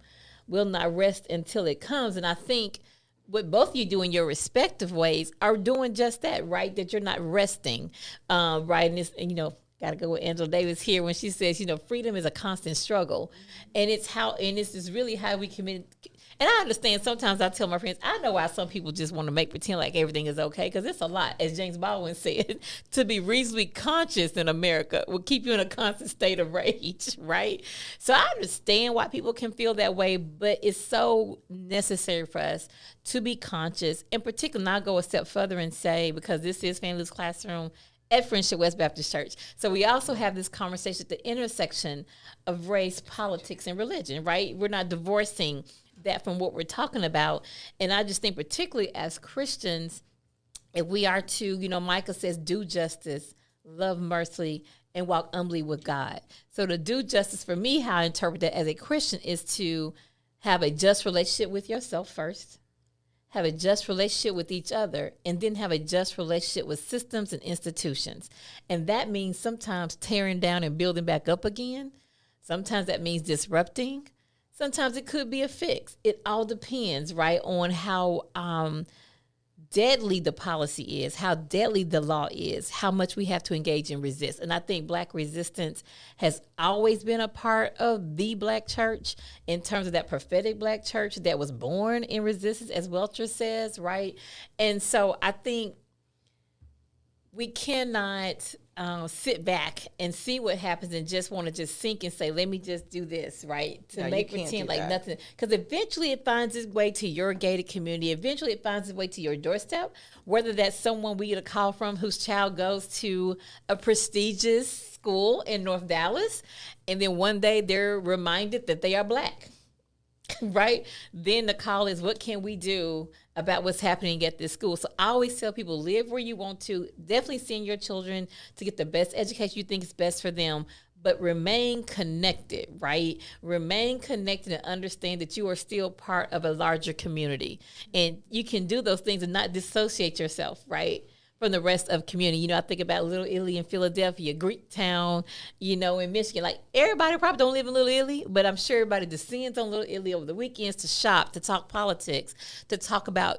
will not rest until it comes. And I think what both of you do in your respective ways are doing just that, right? That you're not resting, right? And got to go with Angela Davis here when she says, freedom is a constant struggle. And this is really how we commit. And I understand sometimes I tell my friends, I know why some people just want to make pretend like everything is okay, because it's a lot, as James Baldwin said, to be reasonably conscious in America will keep you in a constant state of rage, right? So I understand why people can feel that way, but it's so necessary for us to be conscious, in particular, and I'll go a step further and say, because this is Fannie Lou's Classroom at Friendship West Baptist Church. So we also have this conversation at the intersection of race, politics, and religion, right? We're not divorcing that from what we're talking about. And I just think particularly as Christians, if we are to, Micah says, do justice, love mercy, and walk humbly with God. So to do justice, for me, how I interpret that as a Christian is to have a just relationship with yourself first, have a just relationship with each other, and then have a just relationship with systems and institutions. And that means sometimes tearing down and building back up again. Sometimes that means disrupting. Sometimes it could be a fix. It all depends, right, on how deadly the policy is, how deadly the law is, how much we have to engage and resist. And I think Black resistance has always been a part of the Black church in terms of that prophetic Black church that was born in resistance, as Welcher says, right? And so I think we cannot sit back and see what happens and just want to just sink and say, let me just do this, right? To make pretend like nothing. Because eventually it finds its way to your gated community. Eventually it finds its way to your doorstep, whether that's someone we get a call from whose child goes to a prestigious school in North Dallas, and then one day they're reminded that they are Black. Right? Then the call is, what can we do about what's happening at this school? So I always tell people, live where you want to. Definitely send your children to get the best education you think is best for them, but remain connected, right? Remain connected and understand that you are still part of a larger community. And you can do those things and not dissociate yourself, right, from the rest of community. I think about Little Italy in Philadelphia, Greektown, in Michigan. Like, everybody probably don't live in Little Italy, but I'm sure everybody descends on Little Italy over the weekends to shop, to talk politics, to talk about,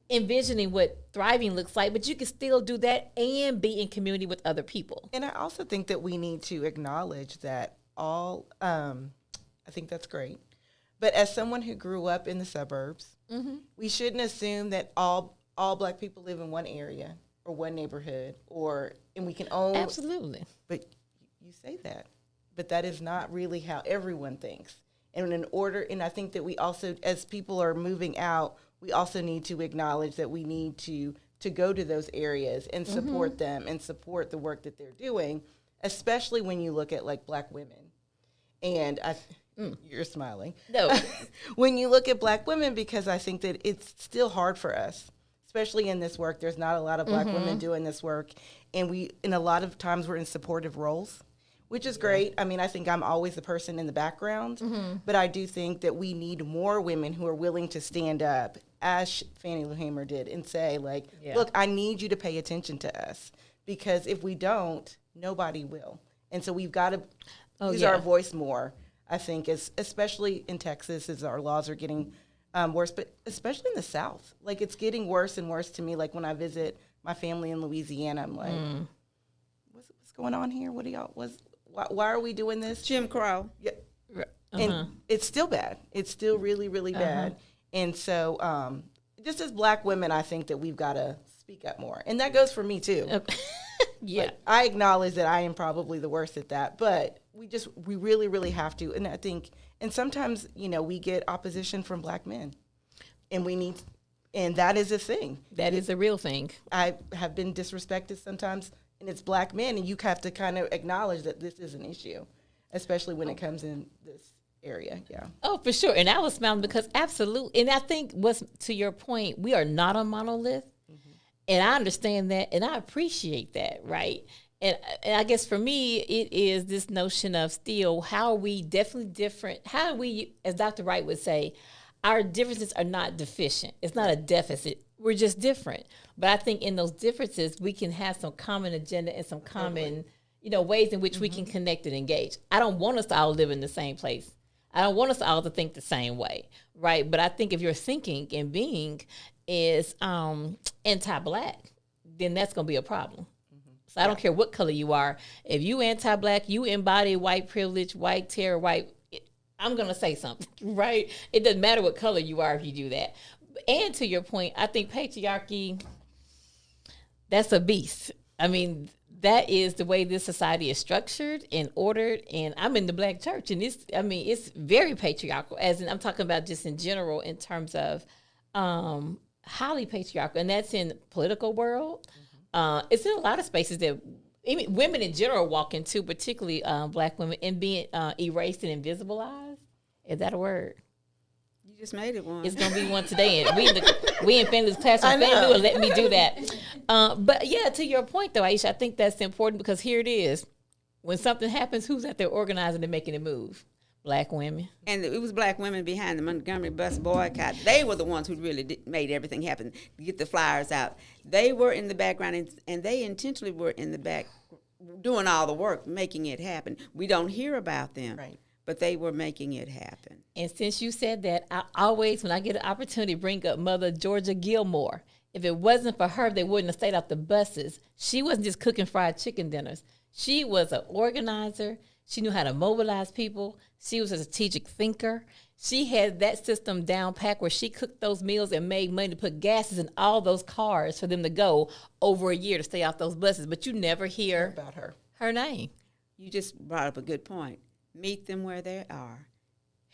envisioning what thriving looks like. But you can still do that and be in community with other people. And I also think that we need to acknowledge that I think that's great. But as someone who grew up in the suburbs, we shouldn't assume that all Black people live in one area or one neighborhood, and we can own. Absolutely. But you say that, but that is not really how everyone thinks. And I think that we also, as people are moving out, we also need to acknowledge that we need to go to those areas and support them and support the work that they're doing, especially when you look at like Black women. And you're smiling. No. When you look at Black women, because I think that it's still hard for us. Especially in this work, there's not a lot of Black women doing this work, and a lot of times we're in supportive roles, which is great. I mean, I think I'm always the person in the background, but I do think that we need more women who are willing to stand up, as Fannie Lou Hamer did, and say, like, look, I need you to pay attention to us, because if we don't, nobody will. And so we've got to use our voice more, I think, especially in Texas, as our laws are getting worse, but especially in the South. Like, it's getting worse and worse to me. Like, when I visit my family in Louisiana, I'm like, what's going on here? What do y'all, why are we doing this? Jim Crow. Yeah. And it's still bad. It's still really, really bad. And so just as Black women, I think that we've got to speak up more. And that goes for me, too. Okay. Yeah. Like, I acknowledge that I am probably the worst at that, but we really, really have to. And I think, and sometimes, we get opposition from Black men, and that is a thing. That is a real thing. I have been disrespected sometimes, and it's Black men, and you have to kind of acknowledge that this is an issue, especially when it comes in this area. Yeah. Oh, for sure. And I was smiling because absolutely. And I think to your point, we are not a monolith. And I understand that, and I appreciate that, right? And I guess for me, it is this notion of still how are we definitely different? How are we, as Dr. Wright would say, our differences are not deficient. It's not a deficit. We're just different. But I think in those differences, we can have some common agenda and some common, ways in which we can connect and engage. I don't want us to all live in the same place. I don't want us all to think the same way, right? But I think if your thinking and being is anti-Black, then that's going to be a problem. So I don't care what color you are. If you anti-Black, you embody white privilege, white terror, I'm going to say something, right? It doesn't matter what color you are if you do that. And to your point, I think patriarchy, that's a beast. I mean, that is the way this society is structured and ordered. And I'm in the Black church, and it's very patriarchal. As in, I'm talking about just in general in terms of highly patriarchal, and that's in political world. It's in a lot of spaces that even women in general walk into, particularly Black women, and being erased and invisibilized. Is that a word? You just made it one. It's gonna be one today, and we in Fannie's classroom. Fannie will let me do that. But yeah, to your point though, Aisha, I think that's important because here it is. When something happens, who's out there organizing and making it move? Black women. And it was Black women behind the Montgomery bus boycott. They were the ones who really made everything happen, to get the flyers out. They were in the background, and they intentionally were in the back doing all the work, making it happen. We don't hear about them, right? But they were making it happen. And since you said that, I always, when I get an opportunity, bring up Mother Georgia Gilmore. If it wasn't for her, they wouldn't have stayed off the buses. She wasn't just cooking fried chicken dinners. She was an organizer. She knew how to mobilize people. She was a strategic thinker. She had that system down pat where she cooked those meals and made money to put gases in all those cars for them to go over a year to stay off those buses. But you never hear about her name. You just brought up a good point. Meet them where they are.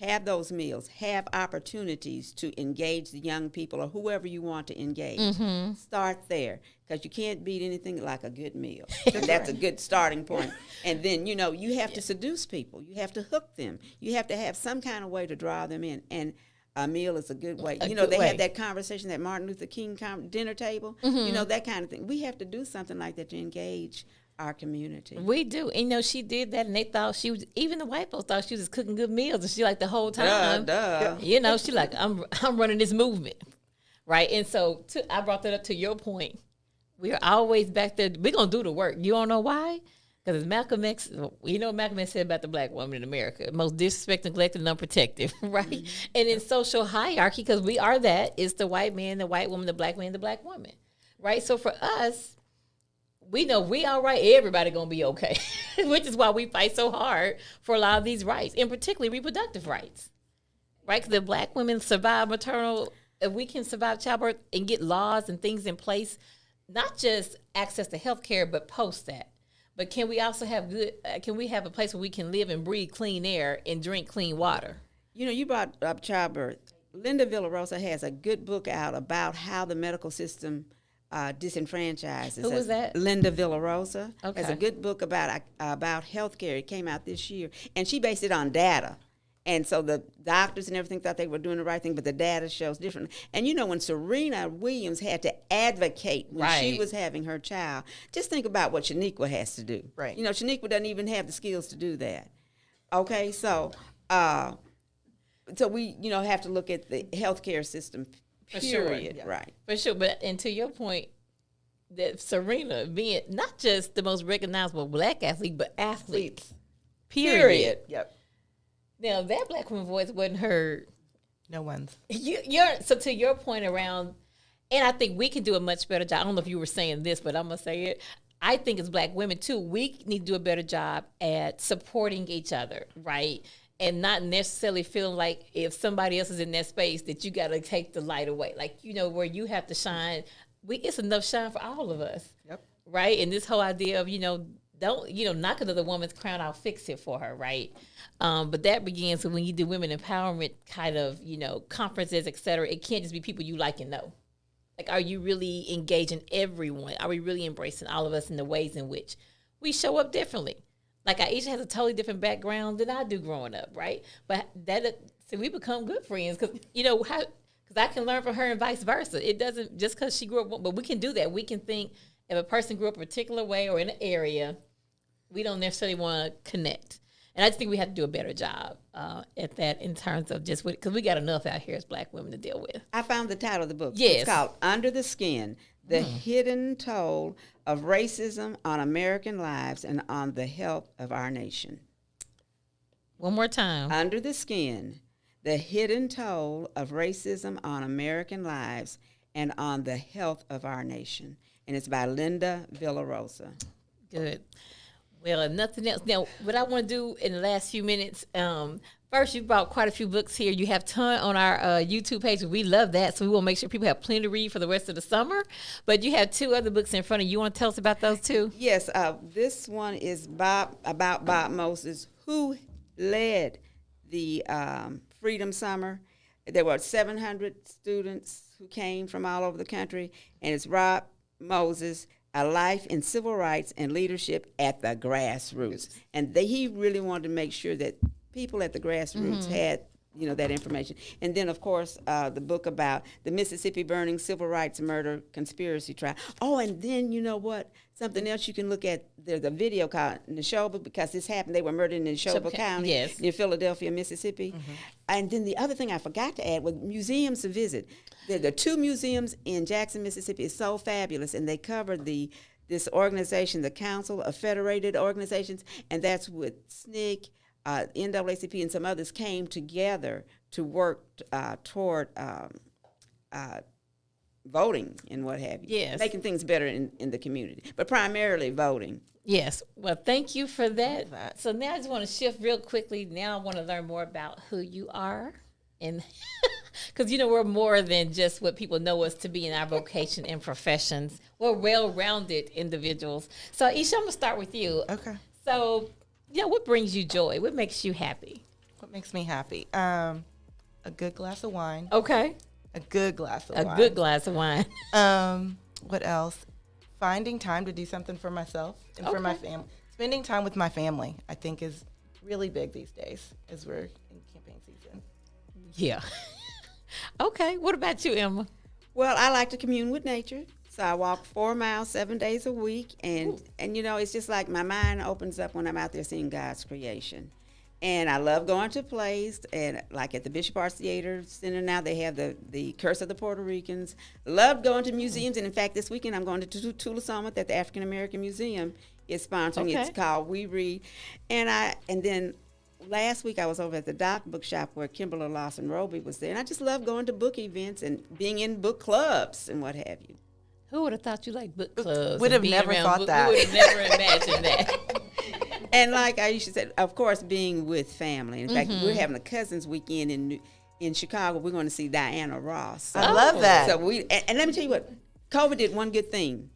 Have those meals. Have opportunities to engage the young people or whoever you want to engage. Mm-hmm. Start there, because you can't beat anything like a good meal. That's a good starting point. And then, you have to seduce people. You have to hook them. You have to have some kind of way to draw them in. And a meal is a good way. They had that conversation at Martin Luther King dinner table. Mm-hmm. That kind of thing. We have to do something like that to engage our community. We do. And she did that, and they thought she was, even the white folks thought she was cooking good meals, and she the whole time. She I'm running this movement. Right? And so I brought that up to your point. We're always back there. We're going to do the work. You don't know why? Because Malcolm X, Malcolm X said about the Black woman in America, most disrespected, neglected, and unprotected, right? Mm-hmm. And in social hierarchy, because we are that, it's the white man, the white woman, the Black man, the Black woman, right? So for us, we know we all right, everybody going to be okay, which is why we fight so hard for a lot of these rights, and particularly reproductive rights, right? Because if Black women survive if we can survive childbirth and get laws and things in place, not just access to health care, but post that. But can we also have can we have a place where we can live and breathe clean air and drink clean water? You brought up childbirth. Linda Villarosa has a good book out about how the medical system disenfranchises. Who was that? Linda Villarosa has a good book about health care. It came out this year, and she based it on data. And so the doctors and everything thought they were doing the right thing, but the data shows different. And when Serena Williams had to advocate when she was having her child, just think about what Shaniqua has to do. Right. Shaniqua doesn't even have the skills to do that. Okay, so we have to look at the healthcare system. Period. For sure. Yeah. Right. For sure. And to your point, that Serena being not just the most recognizable Black athlete, but athletes. Period. Yep. Now, that Black woman voice wasn't heard. No one's. So to your point around, and I think we can do a much better job. I don't know if you were saying this, but I'm going to say it. I think as Black women, too, we need to do a better job at supporting each other, right? and not necessarily feeling like if somebody else is in that space that you got to take the light away. Like, where you have to shine. It's enough shine for all of us. Yep. Right? And this whole idea of, don't, knock another woman's crown, I'll fix it for her, right? But that begins when you do women empowerment kind of, conferences, et cetera. It can't just be people you like and know. Like, are you really engaging everyone? Are we really embracing all of us in the ways in which we show up differently? Like, Aisha has a totally different background than I do growing up, right? But so we become good friends because, because I can learn from her and vice versa. It doesn't, just because she grew up, but we can do that. We can think if a person grew up a particular way or in an area, we don't necessarily want to connect. And I just think we have to do a better job at that in terms of just because we got enough out here as Black women to deal with. I found the title of the book. Yes. It's called Under the Skin, The Hidden Toll of Racism on American Lives and on the Health of Our Nation. One more time. Under the Skin, The Hidden Toll of Racism on American Lives and on the Health of Our Nation. And it's by Linda Villarosa. Good. Well, if nothing else, now, what I want to do in the last few minutes, first, you brought quite a few books here. You have a ton on our YouTube page. We love that, so we will make sure people have plenty to read for the rest of the summer. But you have 2 other books in front of you. You want to tell us about those 2? Yes, this one is about Bob Moses, who led the Freedom Summer. There were 700 students who came from all over the country, and it's Rob Moses, A Life in Civil Rights and Leadership at the Grassroots. And he really wanted to make sure that people at the grassroots had, that information. And then, of course, the book about the Mississippi burning civil rights murder conspiracy trial. Oh, and then, you know what? Something else you can look at, there's a video called Neshoba, because this happened. They were murdered in Neshoba County, near Philadelphia, Mississippi. And then the other thing I forgot to add was museums to visit. There are 2 museums in Jackson, Mississippi. It's so fabulous, and they cover this organization, the Council of Federated Organizations, and that's with SNCC, NAACP, and some others came together to work toward voting and what have you. Yes. Making things better in the community, but primarily voting. Yes. Well, thank you for that. So now I just want to shift real quickly. Now I want to learn more about who you are. And because, we're more than just what people know us to be in our vocation and professions. We're well-rounded individuals. So, Aisha, I'm going to start with you. Okay. So, what brings you joy? What makes you happy? What makes me happy? A good glass of wine. Okay. A good glass of wine. A good glass of wine. What else? Finding time to do something for myself and for my family. Spending time with my family, I think, is really big these days as we're in campaign season. Yeah. Okay. What about you, Emma? Well, I like to commune with nature. So I walk 4 miles 7 days a week, and it's just like my mind opens up when I'm out there seeing God's creation. And I love going to plays, and like at the Bishop Arts Theater Center now, they have the Curse of the Puerto Ricans. Love going to museums, and in fact, this weekend I'm going to Tulasoma that the African American Museum is sponsoring. Okay. It's called We Read, and then last week I was over at the Dock Bookshop where Kimberly Lawson Roby was there, and I just love going to book events and being in book clubs and what have you. Who would have thought you liked book clubs? Would have never thought that. Who would have never imagined that? And like Aisha said, of course, being with family. In fact, we're having a cousins weekend in Chicago. We're going to see Diana Ross. I love that. So and let me tell you what, COVID did one good thing.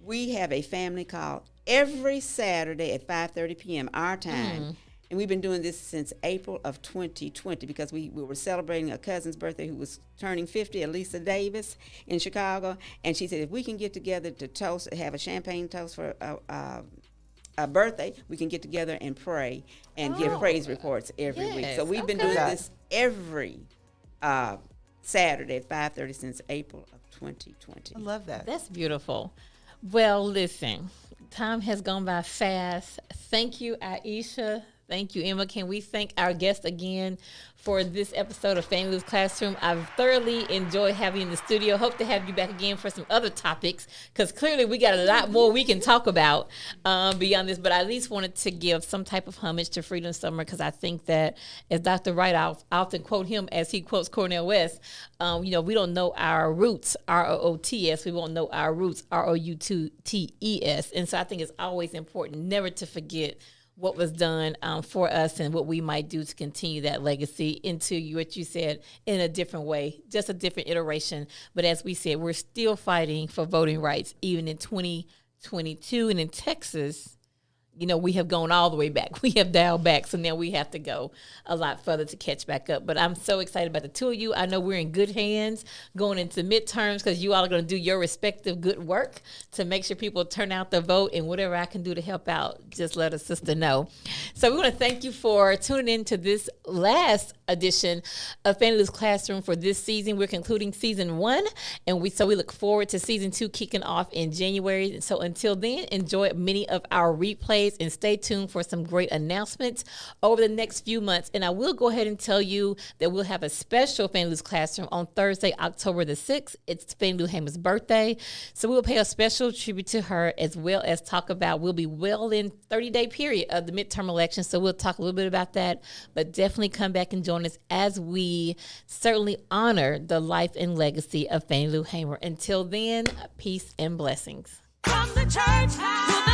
We have a family call every Saturday at 5:30 p.m. our time. And we've been doing this since April of 2020 because we were celebrating a cousin's birthday who was turning 50, Elisa Davis, in Chicago. And she said, if we can get together to toast, have a champagne toast for a birthday, we can get together and pray and give praise reports every week. So we've been doing this every Saturday at 5:30 since April of 2020. I love that. That's beautiful. Well, listen, time has gone by fast. Thank you, Aisha. Thank you, Emma. Can we thank our guest again for this episode of Fannie Lou's Classroom? I've thoroughly enjoyed having you in the studio. Hope to have you back again for some other topics because clearly we got a lot more we can talk about beyond this. But I at least wanted to give some type of homage to Freedom Summer because I think that, as Dr. Wright, I often quote him as he quotes Cornel West, we don't know our roots, R-O-O-T-S. We won't know our roots, R-O-U-T-E-S. And so I think it's always important never to forget what was done for us and what we might do to continue that legacy into what you said in a different way, just a different iteration. But as we said, we're still fighting for voting rights, even in 2022. And in Texas, you know, we have gone all the way back. We have dialed back. So now we have to go a lot further to catch back up. But I'm so excited about the two of you. I know we're in good hands going into midterms because you all are going to do your respective good work to make sure people turn out the vote. And whatever I can do to help out, just let a sister know. So we want to thank you for tuning in to this last edition of Fannie Lou's Classroom for this season. We're concluding season 1. And we look forward to season 2 kicking off in January. So until then, enjoy many of our replays and stay tuned for some great announcements over the next few months. And I will go ahead and tell you that we'll have a special Fannie Lou's Classroom on Thursday, October the 6th. It's Fannie Lou Hamer's birthday. So we'll pay a special tribute to her, as well as talk about, we'll be well in 30-day period of the midterm election. So we'll talk a little bit about that, but definitely come back and join us as we certainly honor the life and legacy of Fannie Lou Hamer. Until then, peace and blessings. From the church to